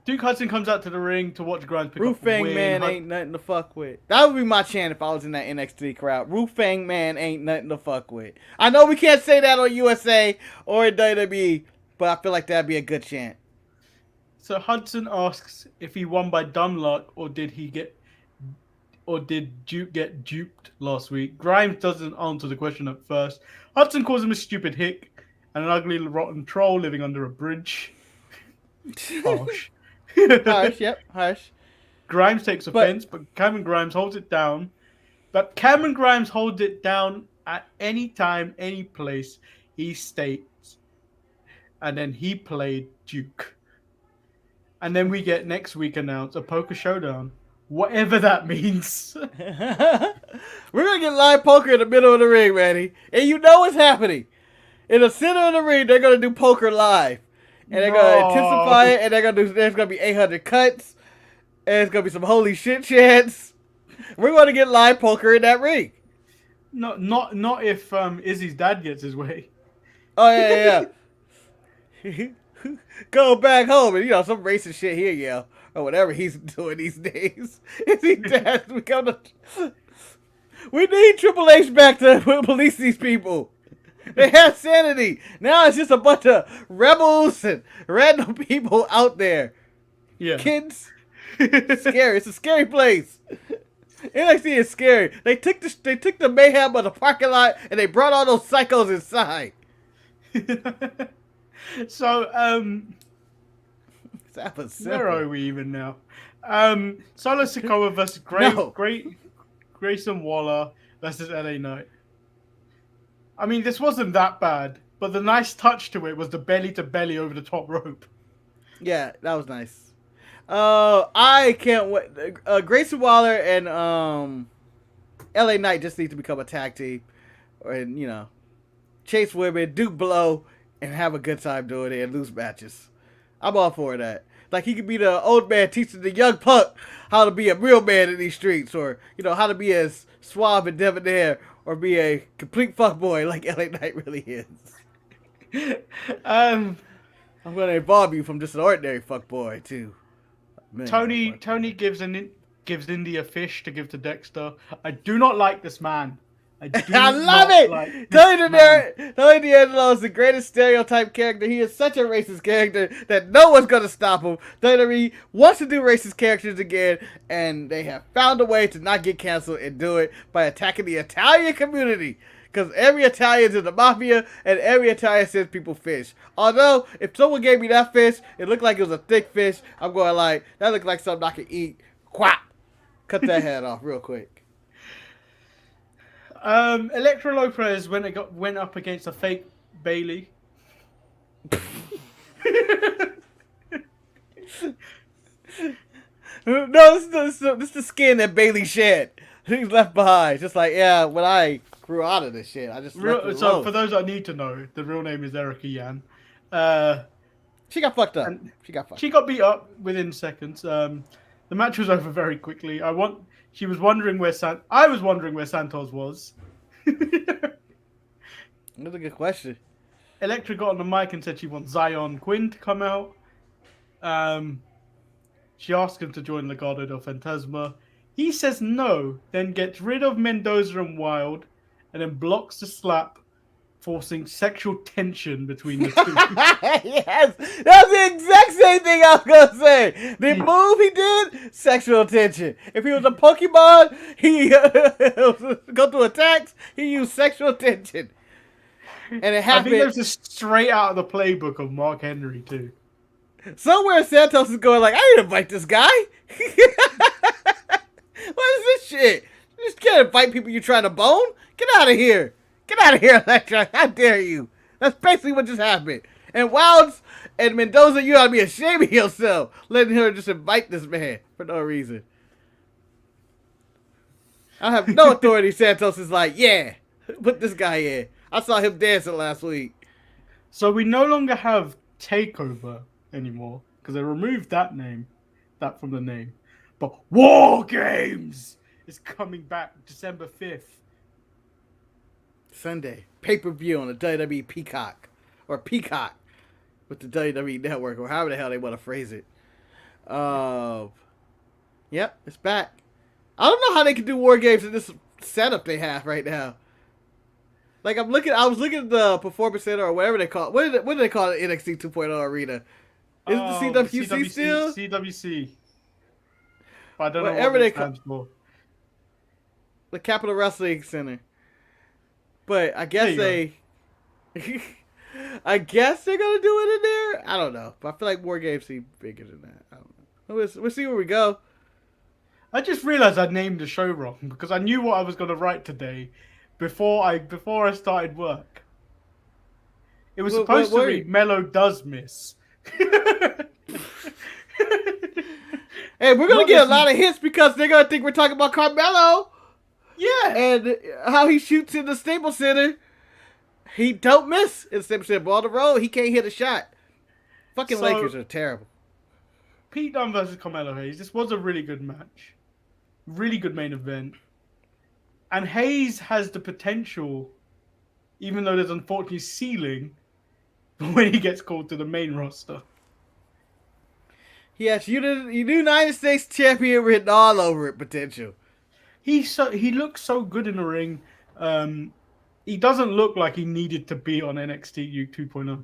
Duke Hudson comes out to the ring to watch Grimes pick up the win. Rufang man ain't nothing to fuck with. That would be my chant if I was in that NXT crowd. Rufang man ain't nothing to fuck with. I know we can't say that on USA or in WWE, but I feel like that'd be a good chant. So Hudson asks if he won by dumb luck or did Duke get duped last week. Grimes doesn't answer the question at first. Hudson calls him a stupid hick and an ugly rotten troll living under a bridge. Harsh. Harsh. Grimes takes offense, but Cameron Grimes holds it down. But Cameron Grimes holds it down at any time, any place he states. And then he played Duke. And then we get next week announced a poker showdown. Whatever that means. We're going to get live poker in the middle of the ring, Manny. And you know what's happening. In the center of the ring, they're going to do poker live. And they're going to intensify it, and there's going to be 800 cuts, and it's going to be some holy shit chants. We're going to get live poker in that ring. No, not if Izzy's dad gets his way. Oh, yeah. Go back home, and some racist shit here, yeah, or whatever he's doing these days. Izzy's dad become the... We need Triple H back to police these people. They have sanity. Now it's just a bunch of rebels and random people out there. Yeah. Kids. Scary. It's a scary place. NXT is scary. They took the mayhem of the parking lot and they brought all those psychos inside. So, where are we even now? Solo Sikoa versus Grayson Waller versus LA Knight. I mean, this wasn't that bad, but the nice touch to it was the belly to belly over the top rope. Yeah, that was nice. I can't wait. Grayson Waller and LA Knight just need to become a tag team, and chase women, do blow, and have a good time doing it and lose matches. I'm all for that. Like, he could be the old man teaching the young punk how to be a real man in these streets, or how to be as suave and debonair, or be a complete fuckboy like LA Knight really is. I'm gonna evolve you from just an ordinary fuckboy to Tony gives Indy a fish to give to Dexter. I do not like this man. I love it! Tony D'Angelo is the greatest stereotype character. He is such a racist character that no one's going to stop him. WWE wants to do racist characters again, and they have found a way to not get canceled and do it by attacking the Italian community. Because every Italian's in the mafia, and every Italian sends people fish. Although, if someone gave me that fish, it looked like it was a thick fish, I'm going like, that looked like something I could eat. Quack! Cut that head off real quick. Elektra Lopez went up against a fake Bailey. No, this is the skin that Bailey shed. He's left behind. Just like, yeah, when I grew out of this shit, I just left it alone. For those that need to know, the real name is Erica Yan. She got fucked up. She got beat up within seconds. The match was over very quickly. I was wondering where Santos was. That's a good question. Elektra got on the mic and said she wants Zion Quinn to come out. She asked him to join Legado del Fantasma. He says no, then gets rid of Mendoza and Wilde, and then blocks the slap, forcing sexual tension between the two. Yes, that's the exact same thing I was gonna say. The move he did, sexual tension. If he was a Pokemon, he go through attacks. He used sexual tension, and it happened. I think that's just straight out of the playbook of Mark Henry too. Somewhere Santos is going like, I didn't invite this guy. What is this shit? You just can't invite people you're trying to bone. Get out of here. Get out of here, Elektra. How dare you? That's basically what just happened. And Wilds and Mendoza, you ought to be ashamed of yourself, letting her just invite this man for no reason. I have no authority. Santos is like, yeah, put this guy in. I saw him dancing last week. So we no longer have Takeover anymore, because they removed that from the name. But War Games is coming back December 5th. Sunday, pay-per-view on the WWE Peacock, or Peacock with the WWE Network, or however the hell they want to phrase it. Yep, it's back. I don't know how they can do War Games in this setup they have right now. Like, I was looking at the Performance Center, or whatever they call it. What do they call it? NXT 2.0 Arena. Is it the CWC still? CWC. But I don't know Whatever what they it stands for. The Capital Wrestling Center. But I guess I guess they're gonna do it in there. I don't know, but I feel like War Games seem bigger than that. I don't know. We'll see where we go. I just realized I named the show wrong because I knew what I was gonna write today before I started work. It was supposed to be Melo does miss. Hey, we're gonna get a lot of hits because they're gonna think we're talking about Carmelo. Yeah. And how he shoots in the Staples Center. He don't miss in the Staples Center. Ball the road, he can't hit a shot. Fucking Lakers are terrible. Pete Dunne versus Carmelo Hayes. This was a really good match. Really good main event. And Hayes has the potential, even though there's unfortunately ceiling, when he gets called to the main roster. Yes, you United States champion written all over it, potential. he looks so good in the ring. He doesn't look like he needed to be on NXT U 2.0.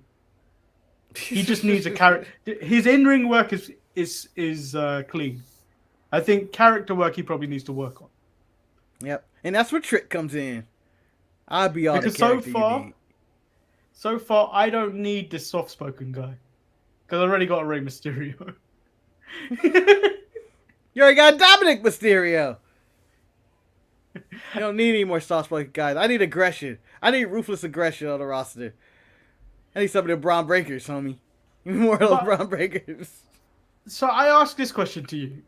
He just needs a character. His in-ring work is clean. I think character work he probably needs to work on. Yep, and that's where Trick comes in. I'll be all Because the character you need. So far, I don't need this soft-spoken guy because I already got a Rey Mysterio. You already got Dominic Mysterio. You don't need any more soft-spoken guys. I need aggression. I need ruthless aggression on the roster. I need some of the Braun Breakers, homie. More of those Braun Breakers. So I ask this question to you.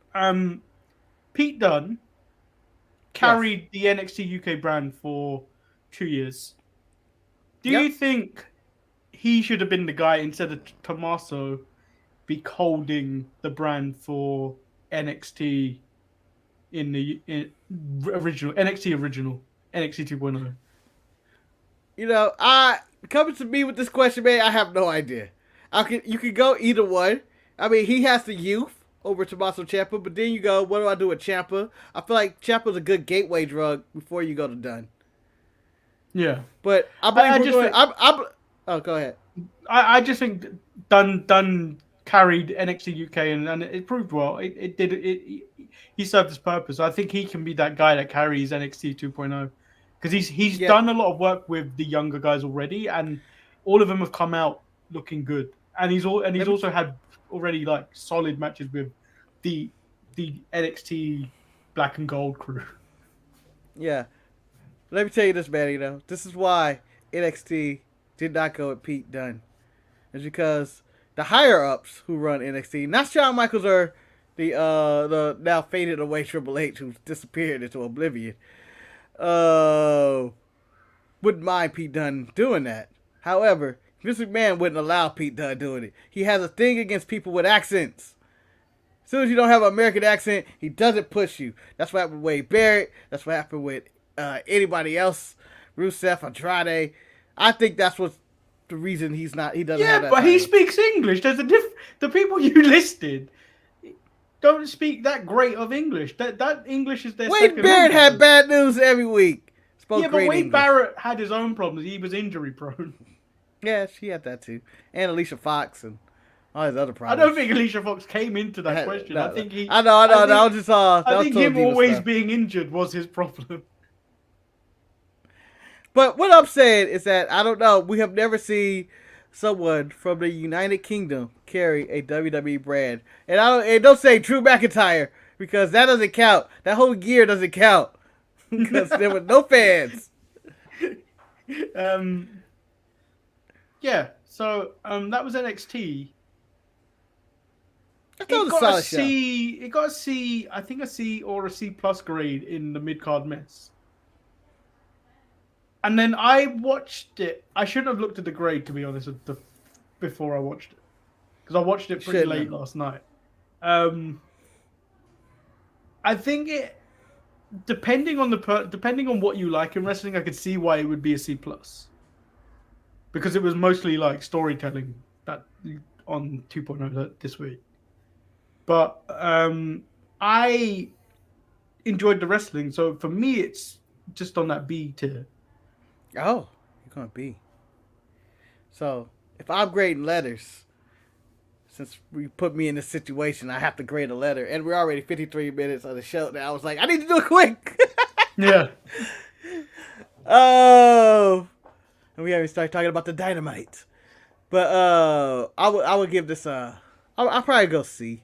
Pete Dunne carried the NXT UK brand for 2 years. Do you think he should have been the guy instead of Tommaso be holding the brand for NXT in original NXT 2.0? You know, coming to me with this question, man, I have no idea. You could go either one. I mean, he has the youth over Tommaso Ciampa, but then you go, what do I do with Ciampa? I feel like Ciampa's a good gateway drug before you go to Dunne. Yeah, but oh, go ahead. I just think Dunne carried NXT UK and it proved well. He served his purpose. I think he can be that guy that carries NXT 2.0 because he's done a lot of work with the younger guys already, and all of them have come out looking good. And he's also had already like solid matches with the NXT Black and Gold crew. Yeah. Let me tell you this, man, this is why NXT did not go with Pete Dunne. It's because the higher-ups who run NXT, not Shawn Michaels or the now faded away Triple H who disappeared into oblivion, wouldn't mind Pete Dunne doing that. However, Vince McMahon wouldn't allow Pete Dunne doing it. He has a thing against people with accents. As soon as you don't have an American accent, he doesn't push you. That's what happened with Wade Barrett. That's what happened with anybody else, Rusev, Andrade. I think that's what's the reason he doesn't have that. Yeah, but he speaks English. There's the people you listed don't speak that great of English. That English is their second Wade Barrett language. had bad news every week. Spoke but great Wade English. Barrett had his own problems. He was injury prone. Yeah, she had that too. And Alicia Fox and all his other I problems. don't think Alicia Fox came into that question. No, I think he. I know. That was just all. I think him always stuff. being injured was his problem. But what I'm saying is that I don't know. We have never seen someone from the United Kingdom carry a WWE brand, and don't say Drew McIntyre because that doesn't count. That whole year doesn't count because there were no fans. Yeah. So that was NXT. I thought it was a solid show. It got a C. I think a C or a C plus grade in the mid card mess. And then I watched it. I shouldn't have looked at the grade, to be honest, before I watched it. Because I watched it pretty late last night. I think depending on what you like in wrestling, I could see why it would be a C plus. Because it was mostly like storytelling that on 2.0 this week. But I enjoyed the wrestling, so for me it's just on that B tier. Oh, you're going to B. So, if I'm grading letters, since we put me in this situation, I have to grade a letter. And we're already 53 minutes of the show now. I was like, I need to do it quick. Yeah. Oh. And we haven't started talking about the Dynamite. But I would give this I'll probably go C.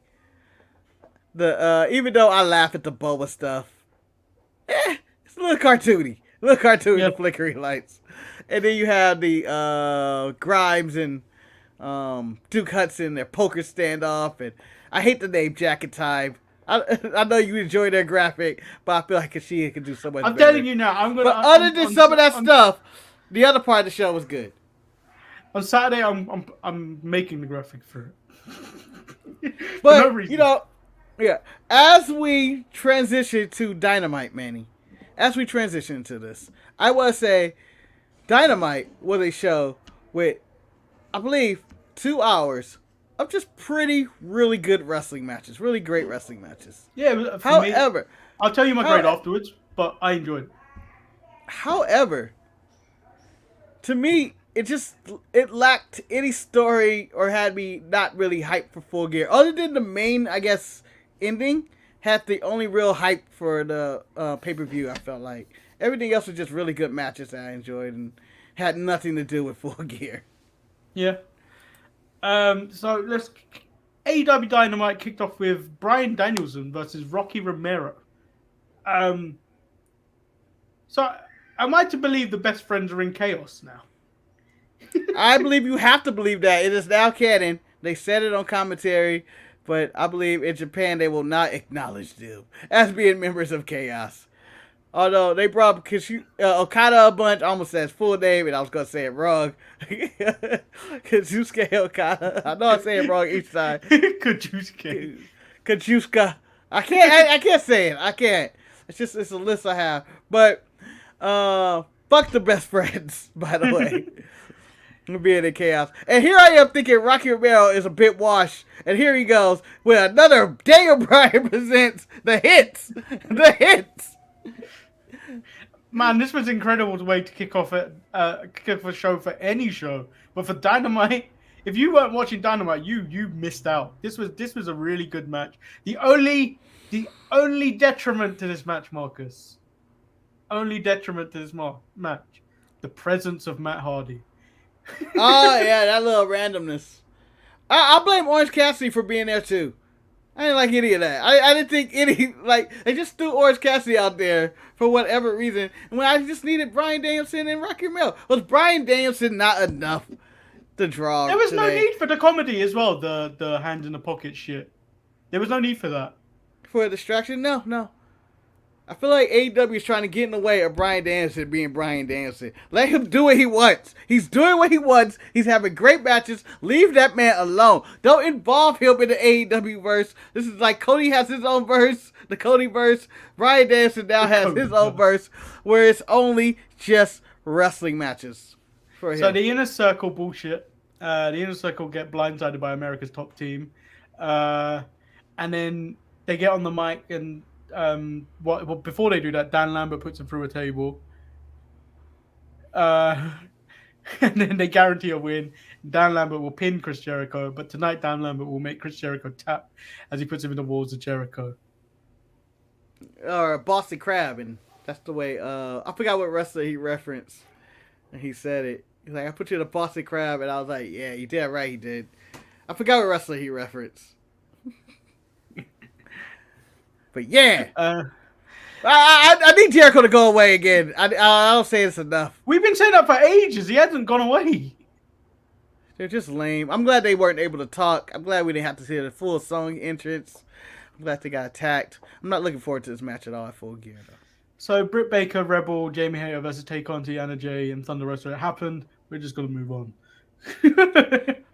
Even though I laugh at the Boba stuff, it's a little cartoony. The flickering lights. And then you have the Grimes and Duke Hudson, their poker standoff, and I hate the name Jacket Time. I know you enjoy their graphic, but I feel like Kushida could do so much better. I'm telling you now, I'm gonna. But other than some of that stuff, the other part of the show was good. On Saturday, I'm making the graphic for it. But for no reason. as we transition to Dynamite, Manny, as we transition to this, I want to say Dynamite was a show with, I believe, 2 hours of just really good wrestling matches, really great wrestling matches. Yeah, for However, me, I'll tell you my grade afterwards, but I enjoyed it. However, to me, it lacked any story or had me not really hyped for Full Gear. Other than the main, I guess, ending, had the only real hype for the pay-per-view, I felt like. Everything else was just really good matches that I enjoyed and had nothing to do with Full Gear. Yeah. So let's... AEW Dynamite kicked off with Bryan Danielson versus Rocky Romero. So am I to believe the best friends are in chaos now? I believe you have to believe that. It is now canon. They said it on commentary, but I believe in Japan they will not acknowledge them as being members of Chaos. Although they brought Okada a bunch, I almost said his full name, and I was going to say it wrong. Kazusuke Okada. I know I say it wrong each time. Kazusuke. I can't say it. I can't. It's a list I have. But fuck the best friends, by the way. Being in Chaos. And here I am thinking Rocky Romero is a bit washed. And here he goes with another Daniel Bryan presents the hits. The hits. Man, this was an incredible way to kick off a show for any show. But for Dynamite, if you weren't watching Dynamite, you missed out. This was a really good match. The only detriment to this match, Marcus. Only detriment to this match. The presence of Matt Hardy. Oh, yeah, that little randomness. I blame Orange Cassidy for being there, too. I didn't like any of that. I didn't think they just threw Orange Cassidy out there for whatever reason. And when I just needed Bryan Danielson and Rocky Romero. Was Bryan Danielson not enough to draw There was today? no need for the comedy as well, the hand in the pocket shit. There was no need for that. For a distraction? No. I feel like AEW is trying to get in the way of Bryan Danielson being Bryan Danielson. Let him do what he wants. He's doing what he wants. He's having great matches. Leave that man alone. Don't involve him in the AEW verse. This is like Cody has his own verse, the Cody verse. Bryan Danielson now has his own verse, where it's only just wrestling matches for him. So the Inner Circle bullshit. The Inner Circle get blindsided by America's top team. And then they get on the mic and before they do that, Dan Lambert puts him through a table. And then they guarantee a win. Dan Lambert will pin Chris Jericho, but tonight Dan Lambert will make Chris Jericho tap as he puts him in the walls of Jericho. Or Boston Crab, and that's the way, I forgot what wrestler he referenced. And he said it. He's like, I put you in a Boston Crab, and I was like, yeah, you did right, he did. I forgot what wrestler he referenced. But yeah, I need Jericho to go away again. I don't say this enough. We've been saying that for ages. He hasn't gone away. They're just lame. I'm glad they weren't able to talk. I'm glad we didn't have to see the full song entrance. I'm glad they got attacked. I'm not looking forward to this match at all at Full Gear, though. So Britt Baker, Rebel, Jamie Hayter versus Take On Tiana J and Thunder Rosa. It happened. We're just going to move on.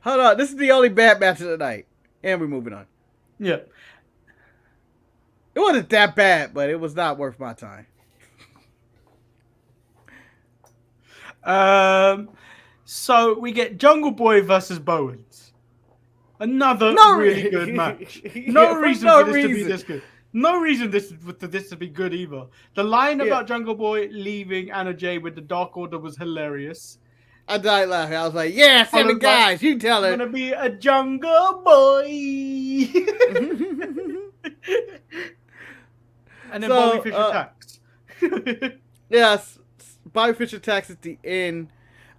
Hold on. This is the only bad match of the night. And we're moving on. Yeah. It wasn't that bad, but it was not worth my time. So we get Jungle Boy versus Bowens. Another really good match. No reason for this to be this good. No reason for this to be good either. The line about Jungle Boy leaving Anna Jay with the Dark Order was hilarious. I died laughing. I was like, yeah, 7 guys. You tell her. I'm going to be a Jungle Boy. And then Bobby Fish attacks. Yes, Bobby Fish attacks at the end.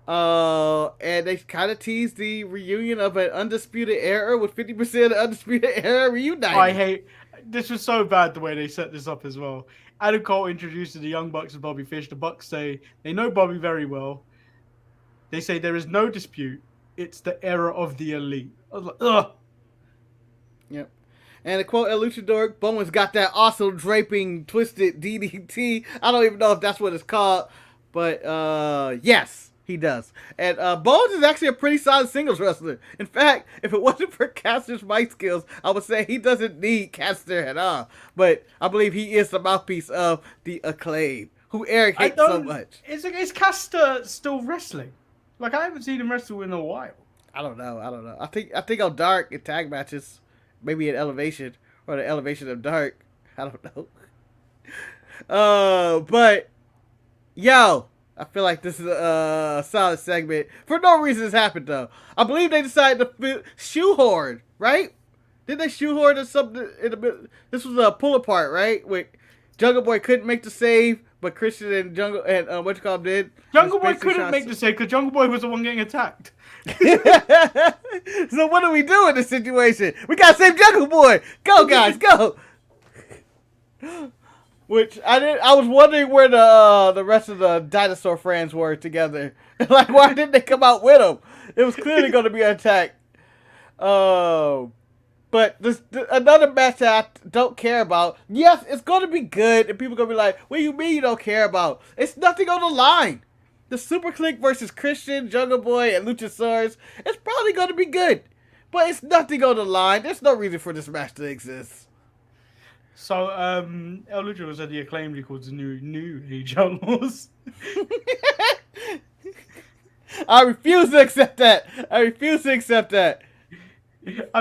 And they kind of teased the reunion of an Undisputed Era with 50% of the Undisputed Era reuniting. This was so bad the way they set this up as well. Adam Cole introduces the Young Bucks and Bobby Fish. The Bucks say they know Bobby very well. They say there is no dispute. It's the era of the elite. I was like, ugh. Yep. And to quote El Luchador, Bowman's got that awesome draping twisted DDT. I don't even know if that's what it's called. But, yes, he does. And Bowens is actually a pretty solid singles wrestler. In fact, if it wasn't for Caster's mic skills, I would say he doesn't need Caster at all. But I believe he is the mouthpiece of the Acclaim, who Eric hates so much. Is Caster still wrestling? Like, I haven't seen him wrestle in a while. I don't know. I think on Dark in tag matches, maybe in Elevation or the Elevation of Dark. I don't know. But yo, I feel like this is a solid segment. For no reason this happened though. I believe they decided to shoehorn, right? Did they shoehorn or something in the middle? This was a pull apart, right? With Jungle Boy couldn't make the save, but Christian and Jungle and did. Jungle Boy couldn't make the save because Jungle Boy was the one getting attacked. So what do we do in this situation? We gotta save Jungle Boy. Go guys, go. Which I was wondering where the rest of the dinosaur friends were together. Like, why didn't they come out with them? It was clearly going to be an attack. But another match that I don't care about. Yes, it's going to be good, and people are going to be like, "What do you mean you don't care about?" It's nothing on the line. The Super Clique versus Christian, Jungle Boy, and Luchasaurus. It's probably going to be good, but it's nothing on the line. There's no reason for this match to exist. So, El Lucha was at the Acclaimed equals the new Age Outlaws. I refuse to accept that. I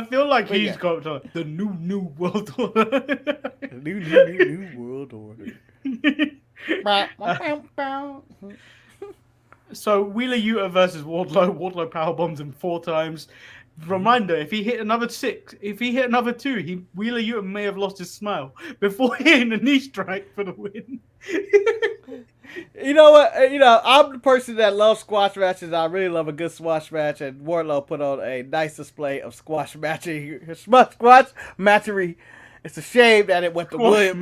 feel like he's got the new world order. new world order. So Wheeler Yuta versus Wardlow. Wardlow powerbombs him 4 times. Reminder: if he hit another 6, if he hit another 2, Wheeler Yuta may have lost his smile before hitting a knee strike for the win. You know what? I'm the person that loves squash matches. I really love a good squash match, and Wardlow put on a nice display of squash matchery. It's a shame that it went to William.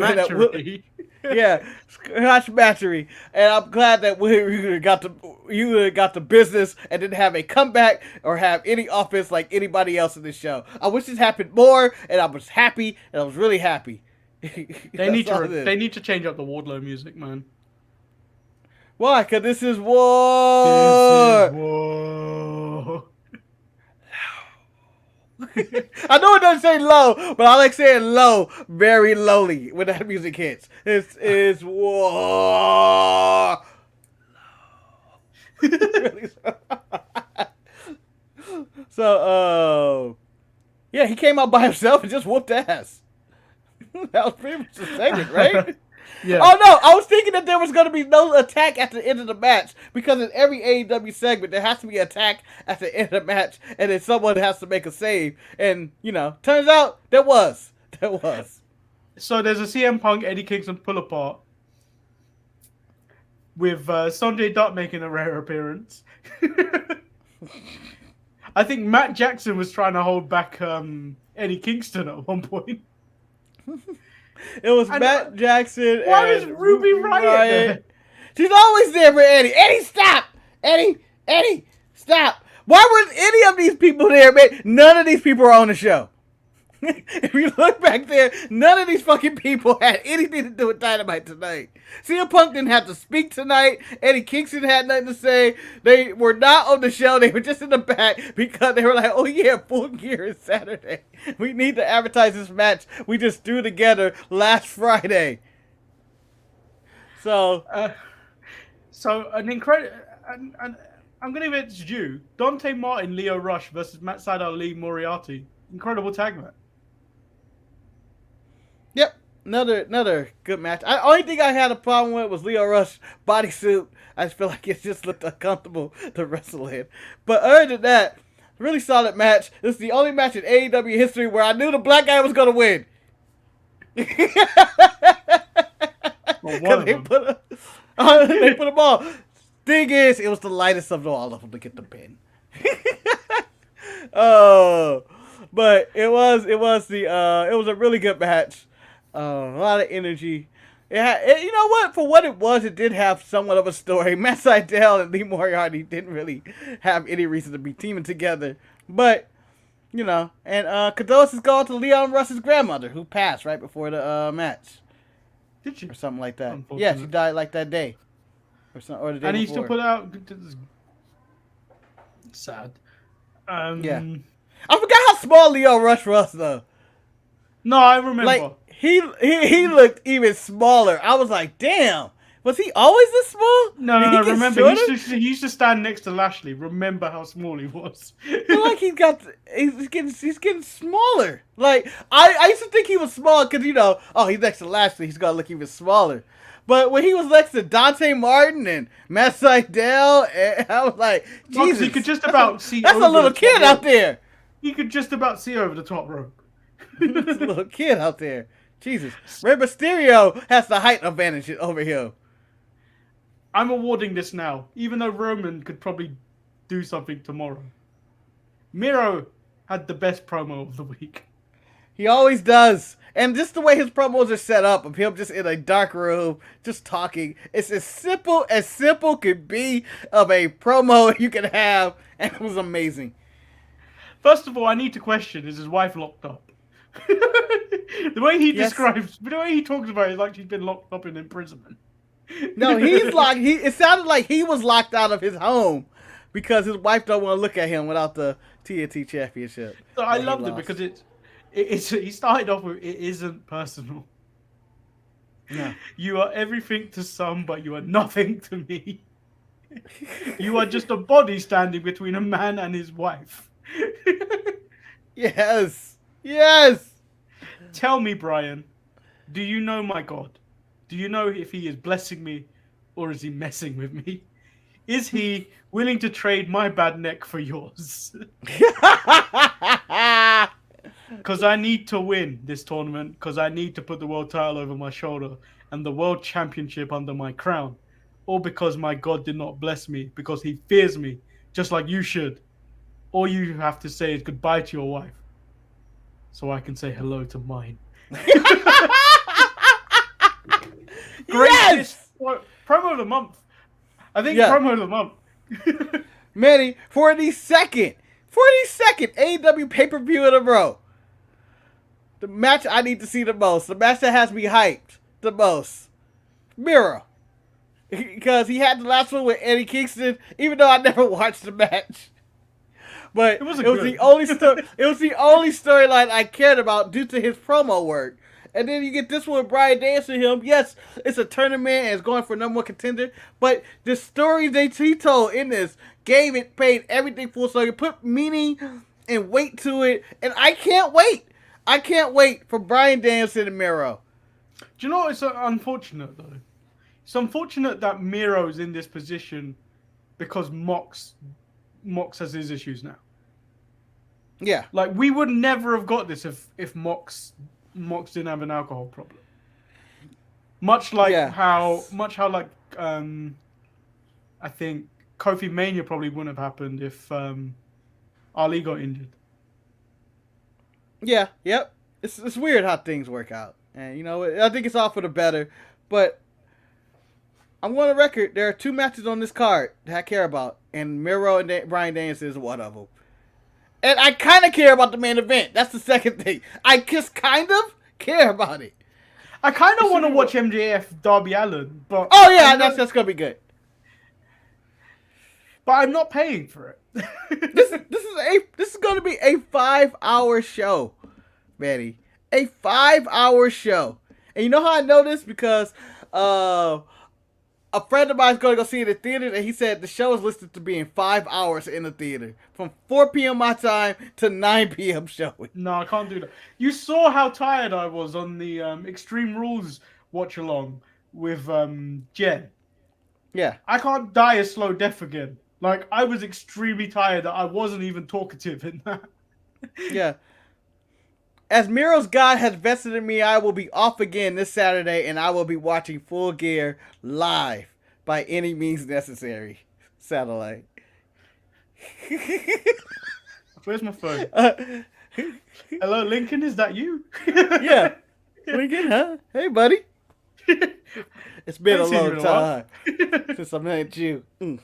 Yeah, squash matchery, and I'm glad that you got the business and didn't have a comeback or have any offense like anybody else in this show. I wish this happened more, and I was happy, and I was really happy. They need to change up the Wardlow music, man. Why? Because this is war. This is war. I know it doesn't say low, but I like saying low very lowly when that music hits. This is war. So, yeah, he came out by himself and just whooped ass. That was pretty much the segment, right? Yeah. Oh no, I was thinking that there was going to be no attack at the end of the match, because in every AEW segment there has to be an attack at the end of the match, and then someone has to make a save. And turns out there was. So there's a CM Punk Eddie Kingston pull apart with Sonjay Dutt making a rare appearance. I think Matt Jackson was trying to hold back Eddie Kingston at one point. It was Matt Jackson. Why is Ruby Riott there? She's always there for Eddie. Eddie, stop! Eddie, stop! Why were any of these people there, man? None of these people are on the show. If you look back there, none of these fucking people had anything to do with Dynamite tonight. CM Punk didn't have to speak tonight. Eddie Kingston had nothing to say. They were not on the show. They were just in the back because they were like, "Oh yeah, Full Gear is Saturday. We need to advertise this match we just threw together last Friday." So, an incredible. I'm gonna give it to you. Dante Martin, Leo Rush versus Matt Sydal, Lee Moriarty. Incredible tag match. Yep, another good match. The only thing I had a problem with was Leo Rush bodysuit. I just feel like it just looked uncomfortable to wrestle in. But other than that, really solid match. This is the only match in AEW history where I knew the black guy was gonna win. Well, they put them all. Thing is, it was the lightest of all of them to get the pin. Oh, but it was a really good match. A lot of energy. You know what? For what it was, it did have somewhat of a story. Matt Sydal and Lee Moriarty didn't really have any reason to be teaming together. But, and condolences go to Leon Russ's grandmother, who passed right before the match. Did she? Or something like that. Yeah, she died like that day. Or the day and he before. still put out... Sad. Yeah. I forgot how small Leo Rush was, though. No, I remember. Like, he looked even smaller. I was like, damn. Was he always this small? No, Did he get remember, shorter? he used to stand next to Lashley. Remember how small he was. I feel like he's getting smaller. Like I used to think he was small because he's next to Lashley, he's gonna look even smaller. But when he was next to Dante Martin and Matt Sydal, I was like, Jesus, he could just about see. That's over a little the top kid rope. out there. He could just about see over the top rope. That's a little kid out there. Jesus, Rey Mysterio has the height advantage over him. I'm awarding this now, even though Roman could probably do something tomorrow. Miro had the best promo of the week. He always does. And just the way his promos are set up, of him just in a dark room, just talking, it's as simple could be of a promo you can have, and it was amazing. First of all, I need to question, is his wife locked up? The way he describes, the way he talks about it is like she's been locked up in imprisonment. No, he's locked. It sounded like he was locked out of his home because his wife don't want to look at him without the TNT Championship. So I loved it because he started off with, it isn't personal. No. You are everything to some, but you are nothing to me. You are just a body standing between a man and his wife. Yes. Yes. Tell me, Brian, do you know my God? Do you know if he is blessing me or is he messing with me? Is he willing to trade my bad neck for yours? Because I need to win this tournament, because I need to put the world title over my shoulder and the world championship under my crown. Or because my God did not bless me, because he fears me, just like you should. All you have to say is goodbye to your wife, so I can say hello to mine. Yes! Promo of the month. I think promo of the month. Manny, for the second AEW pay-per-view in a row. The match I need to see the most. The match that has me hyped the most. Miro. Because he had the last one with Eddie Kingston, even though I never watched the match. But it was the only storyline I cared about due to his promo work. And then you get this one with Bryan Danielson and him. Yes, it's a tournament and it's going for number one contender. But the story he told in this paid everything full circle, put meaning and weight to it. And I can't wait. I can't wait for Bryan Danielson and Miro. Do you know what's unfortunate, though? It's unfortunate that Miro's in this position because Mox has his issues now. Yeah. Like, we would never have got this if Mox didn't have an alcohol problem. Much how I think Kofi Mania probably wouldn't have happened if Ali got injured. Yeah, yep. It's weird how things work out. And I think it's all for the better. But I'm going to record, there are 2 matches on this card that I care about. And Miro and Bryan Danielson is one of them. And I kind of care about the main event. That's the second thing. I just kind of care about it. I kind of want to watch MJF Darby Allin, but that's going to be good. But I'm not paying for it. This is going to be a 5-hour show, Manny. A 5-hour show. And you know how I know this? Because a friend of mine is going to go see it in the theater, and he said the show is listed to be in 5 hours in the theater. From 4 p.m. my time to 9 p.m. showing. No, I can't do that. You saw how tired I was on the Extreme Rules watch-along with Jen. Yeah. I can't die a slow death again. Like, I was extremely tired that I wasn't even talkative in that. Yeah. As Miro's God has vested in me, I will be off again this Saturday, and I will be watching Full Gear live by any means necessary. Satellite. Where's my phone? Hello, Lincoln, is that you? Yeah. Lincoln, huh? Hey, buddy. It's been a long time since I met you. Because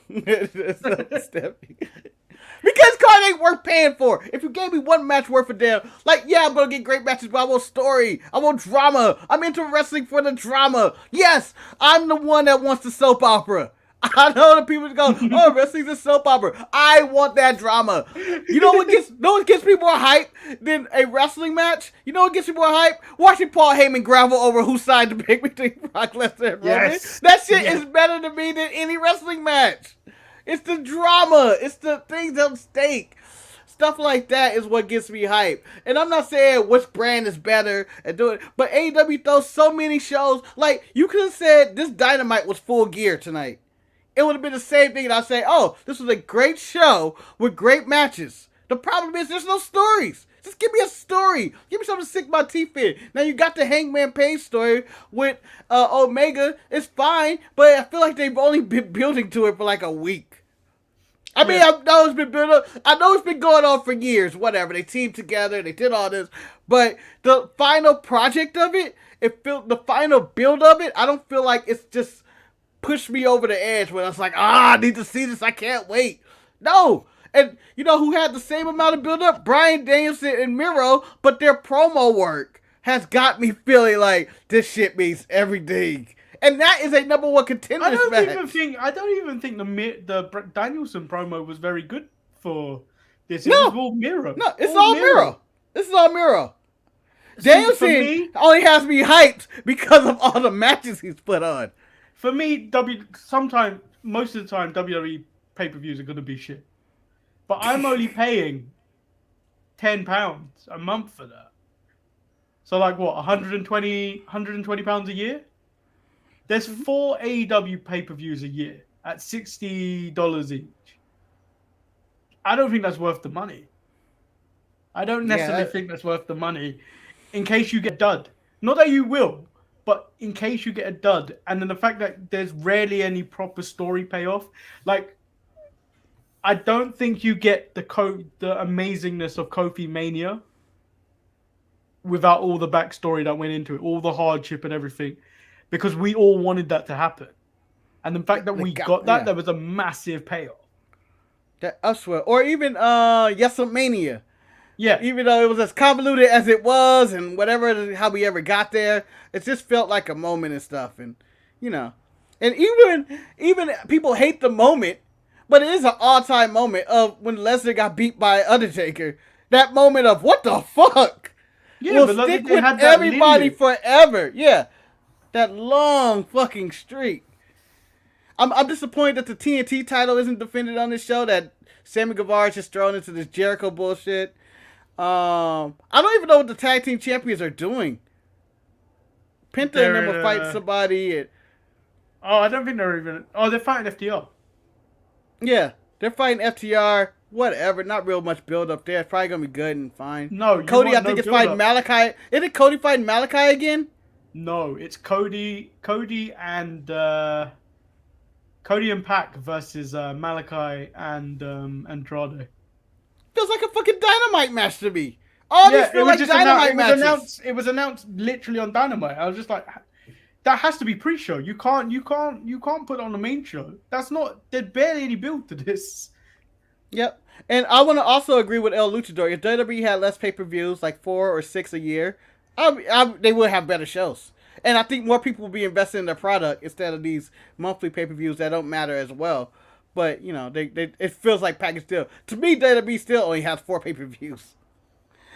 card ain't worth paying for. If you gave me one match worth of damn, I'm gonna get great matches, but I want story. I want drama. I'm into wrestling for the drama. Yes, I'm the one that wants the soap opera. I know the people go, oh, wrestling's a soap opera. I want that drama. You know what gets me more hype than a wrestling match? You know what gets me more hype? Watching Paul Heyman gravel over who signed the pick between Brock Lesnar and Roman. Yes. That shit is better to me than any wrestling match. It's the drama. It's the things at stake. Stuff like that is what gets me hype. And I'm not saying which brand is better at doing it, but AEW throws so many shows. Like, you could have said this Dynamite was Full Gear tonight. It would have been the same thing, and I'd say, oh, this was a great show with great matches. The problem is there's no stories. Just give me a story. Give me something to sink my teeth in. Now, you got the Hangman Page story with Omega. It's fine, but I feel like they've only been building to it for like a week. I mean, I know it's been built up. I know it's been going on for years. Whatever. They teamed together. They did all this. But the final project of it, the final build of it, I don't feel like it's just pushed me over the edge where I was like, I need to see this. I can't wait. No. And you know who had the same amount of build up? Bryan Danielson and Miro, but their promo work has got me feeling like this shit means everything. And that is a number one contender. I don't even think the Danielson promo was very good for this. It was all Miro. No, it's all Miro. This is all Miro. Danielson only has me hyped because of all the matches he's put on. For me, most of the time, WWE pay-per-views are going to be shit. But I'm only paying £10 a month for that. So like what, 120 pounds a year? There's 4 AEW pay-per-views a year at $60 each. I don't think that's worth the money. I don't necessarily think that's worth the money in case you get dud. Not that you will, but in case you get a dud. And then the fact that there's rarely any proper story payoff. Like, I don't think you get the amazingness of Kofi Mania without all the backstory that went into it, all the hardship and everything. Because we all wanted that to happen. And the fact that we got that, there was a massive payoff. I swear. Or even Yesamania. Yeah. Even though it was as convoluted as it was and whatever, how we ever got there, it just felt like a moment and stuff. And, you know. And even people hate the moment, but it is an all-time moment of when Lesnar got beat by Undertaker. That moment of, what the fuck? Yeah, will stick with everybody forever. Yeah. That long fucking streak. I'm disappointed that the TNT title isn't defended on this show. That Sammy Guevara is just thrown into this Jericho bullshit. I don't even know what the tag team champions are doing. Penta and them will fight somebody. I don't think they're even. Oh, they're fighting FTR. Yeah, they're fighting FTR. Whatever, not real much build up there. It's probably gonna be good and fine. No, Cody, I think it's fighting Malachi. Isn't Cody fighting Malachi again? No, it's Cody and Pac versus Malachi and Andrade. Feels like a fucking Dynamite match to me. All these feel like Dynamite matches. It was announced literally on Dynamite. I was just like, that has to be pre-show. You can't put it on the main show. There's barely any build to this. Yep. And I want to also agree with El Luchador. If WWE had less pay-per-views, like 4 or 6 a year, they would have better shows. And I think more people will be invested in their product instead of these monthly pay-per-views that don't matter as well. But, you know, it feels like package deal. To me, WWE still only has 4 pay-per-views.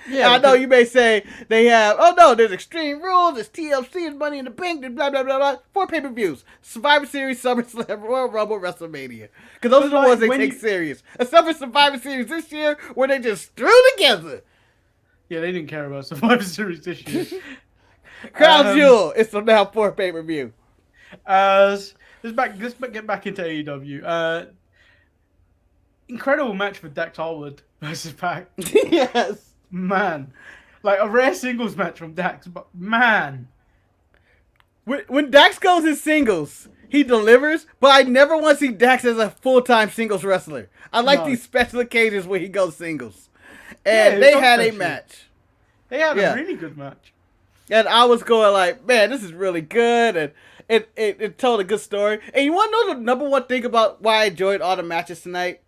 Yeah, I know you may say they have, there's Extreme Rules, there's TLC, there's Money in the Bank, there's blah, blah, blah, blah. 4 pay-per-views. Survivor Series, SummerSlam, Royal Rumble, WrestleMania. Because those are the ones they take serious. Except for Survivor Series this year, where they just threw together. Yeah, they didn't care about Survivor Series this year. Crown Jewel is now 4 pay-per-view. Let's get back into AEW. Incredible match for Dax Harwood versus Pac. Yes. Man. Like a rare singles match from Dax, but man. When Dax goes in singles, he delivers, but I never want to see Dax as a full-time singles wrestler. I like these special occasions where he goes singles. And they had a match. They had a really good match. And I was going like, man, this is really good. And it told a good story. And you want to know the number one thing about why I enjoyed all the matches tonight?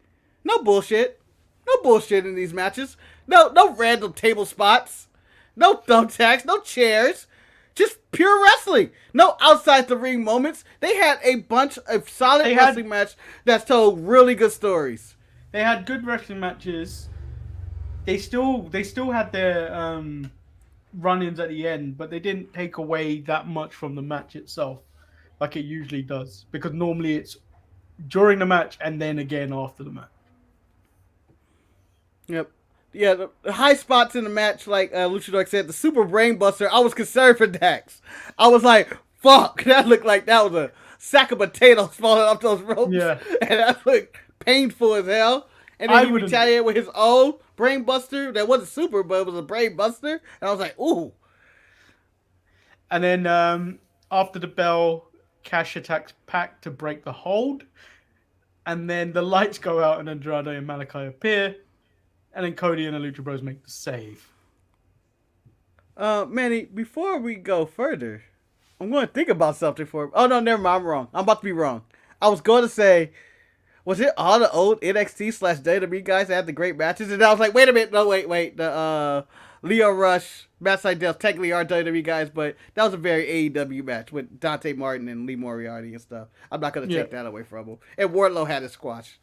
No bullshit. No bullshit in these matches. No random table spots. No thumbtacks. No chairs. just pure wrestling. No outside the ring moments. They had a bunch of solid wrestling match that told really good stories. They had good wrestling matches. They still had their run-ins at the end, but they didn't take away that much from the match itself, like it usually does. Because normally it's during the match and then again after the match. Yep. Yeah, the high spots in the match, like Luchador said, the Super Brainbuster, I was concerned for Dax. I was like, fuck, that looked like that was a sack of potatoes falling off those ropes. Yeah. And that looked painful as hell. And then he retaliated with his own Brainbuster that wasn't super, but it was a Brainbuster. And I was like, ooh. And then after the bell, Cash attacks Pac to break the hold. And then the lights go out and Andrade and Malachi appear. And then Cody and the Lucha Bros make the save. Manny, before we go further, I'm going to think about something for... Oh, no, never mind. I'm wrong. I'm about to be wrong. I was going to say, was it all the old NXT/WWE guys that had the great matches? And I was like, wait a minute. No, wait. The Leo Rush, Matt Sydal technically are WWE guys, but that was a very AEW match with Dante Martin and Lee Moriarty and stuff. I'm not going to take that away from him. And Wardlow had his squash.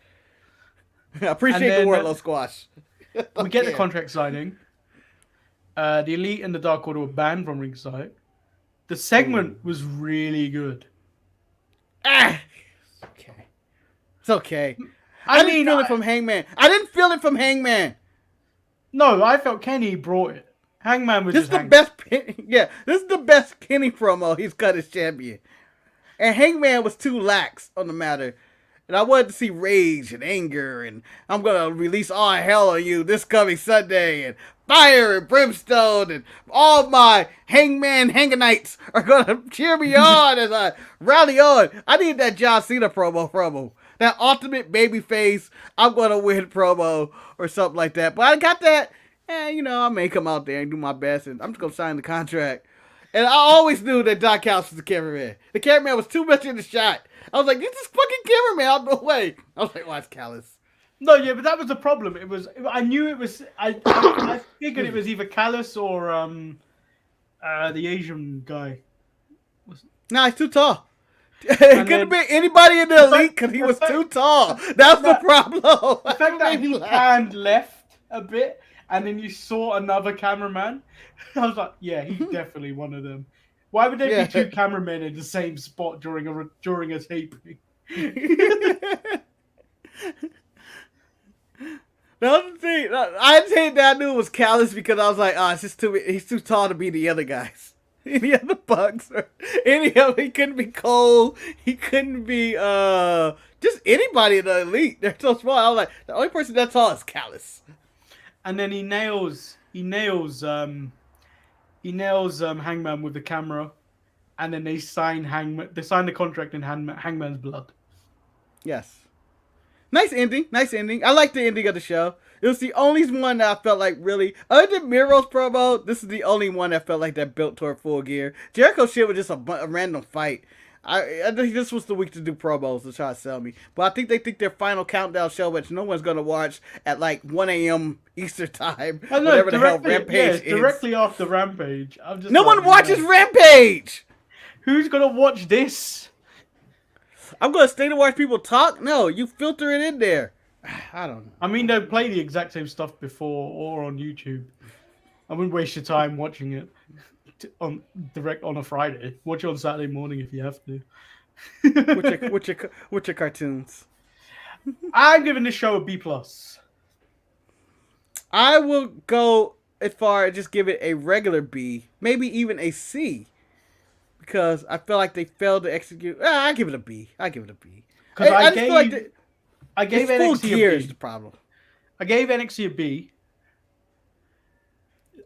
I appreciate the Wardlow squash. We get the contract signing. The Elite and the Dark Order were banned from ringside. The segment was really good. Okay. It's okay. I didn't feel it from Hangman. I didn't feel it from Hangman. No, I felt Kenny brought it. Hangman was this just is the best. Yeah, this is the best Kenny promo he's cut as champion. And Hangman was too lax on the matter. And I wanted to see rage and anger, and I'm going to release all hell on you this coming Sunday, and fire and brimstone, and all my Hangman Hanganites are going to cheer me on as I rally on. I need that John Cena promo. That ultimate babyface, I'm going to win promo or something like that. But I got that, I may come out there and do my best, and I'm just going to sign the contract. And I always knew that Doc House was the cameraman. The cameraman was too much in the shot. I was like, get this fucking cameraman out of the way. I was like, why it's Callous? No, yeah, but that was the problem. I knew it was. I figured it was either Callous or the Asian guy. Nah, he's too tall. It could have been anybody in the Elite because he was too tall. That's the problem. The fact that he panned left a bit and then you saw another cameraman, I was like, yeah, he's definitely one of them. Why would there be two cameramen in the same spot during a taping? The other thing, I'd say that I knew it was Callous because I was like, it's just he's too tall to be the other guys. Any other Bucks or any other, he couldn't be Cole. He couldn't be just anybody in the Elite. They're so small. I was like, the only person that's tall is Callous. And then he nails Hangman with the camera, and then they sign the contract in Hangman's blood. Yes. Nice ending. I like the ending of the show. It was the only one that I felt like really, other than Miro's promo, this is the only one that felt like that built toward Full Gear. Jericho shit was just a random fight. I think this was the week to do promos to try to sell me. But I think they think their final countdown show, which no one's going to watch at like 1 a.m. Eastern time. I know, whatever the hell Rampage is. Directly after Rampage. No one watches Rampage! Who's going to watch this? I'm going to stay to watch people talk? No, you filter it in there. I don't know. I mean, they play the exact same stuff before or on YouTube. I wouldn't waste your time watching it on a Friday. Watch it on Saturday morning if you have to. with your cartoons. I'm giving this show a B+. I will go as far as just give it a regular B, maybe even a C, because I feel like they failed to execute. I give it a B. Because I just feel like I gave NXT NXT a B. The problem. I gave NXT a B.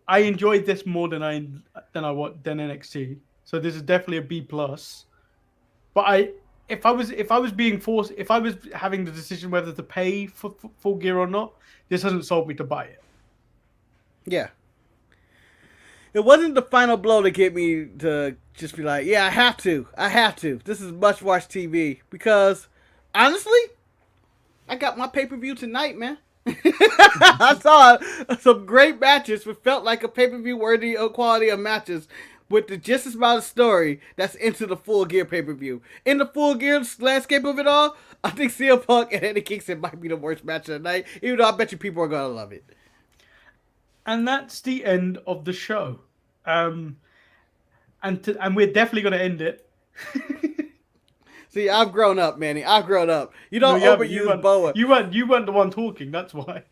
I enjoyed this more than NXT, so this is definitely a B+. But if I was having the decision whether to pay for Full Gear or not, this hasn't sold me to buy it. Yeah. It wasn't the final blow to get me to just be like, yeah, I have to. This is must-watch TV. Because, honestly, I got my pay-per-view tonight, man. I saw some great matches. It felt like a pay-per-view worthy of quality of matches. with the just as amount of story that's into the Full Gear pay-per-view. In the Full Gear landscape of it all, I think CM Punk and Eddie Kingston might be the worst match of the night, even though I bet you people are going to love it. And that's the end of the show. And we're definitely going to end it. See, I've grown up, Manny. I've grown up. You don't overuse Boa. You weren't the one talking. That's why.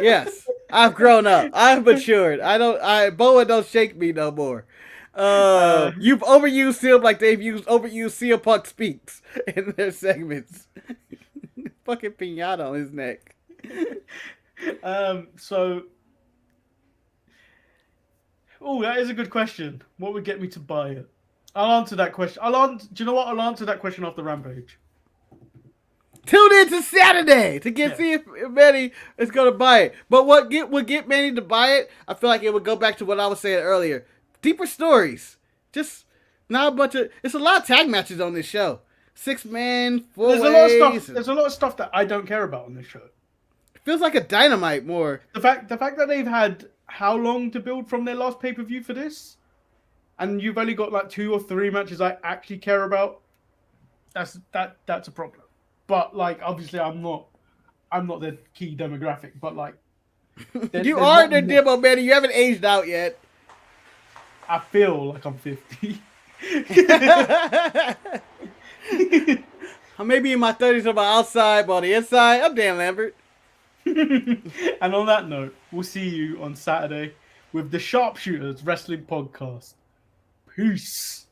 Yes, I've grown up. I've matured. Boa don't shake me no more. You've overused him like they've overused CM Punk speaks in their segments. Fucking piñata on his neck. That is a good question. What would get me to buy it? I'll answer that question. Do you know what? I'll answer that question after Rampage. Tune in to Saturday to see if Manny is going to buy it. But what would get Manny to buy it, I feel like it would go back to what I was saying earlier. Deeper stories. Just not a bunch of... It's a lot of tag matches on this show. 6-man, 4-ways. There's a lot of stuff that I don't care about on this show. It feels like a Dynamite more. The fact that they've had how long to build from their last pay-per-view for this? And you've only got like 2 or 3 matches I actually care about. That's a problem. But like, obviously, I'm not their key demographic. But like, you are their demo, man. You haven't aged out yet. I feel like I'm 50. I may be in my 30s on my outside, but on the inside, I'm Dan Lambert. And on that note, we'll see you on Saturday with the Sharpshooters Wrestling Podcast. Peace.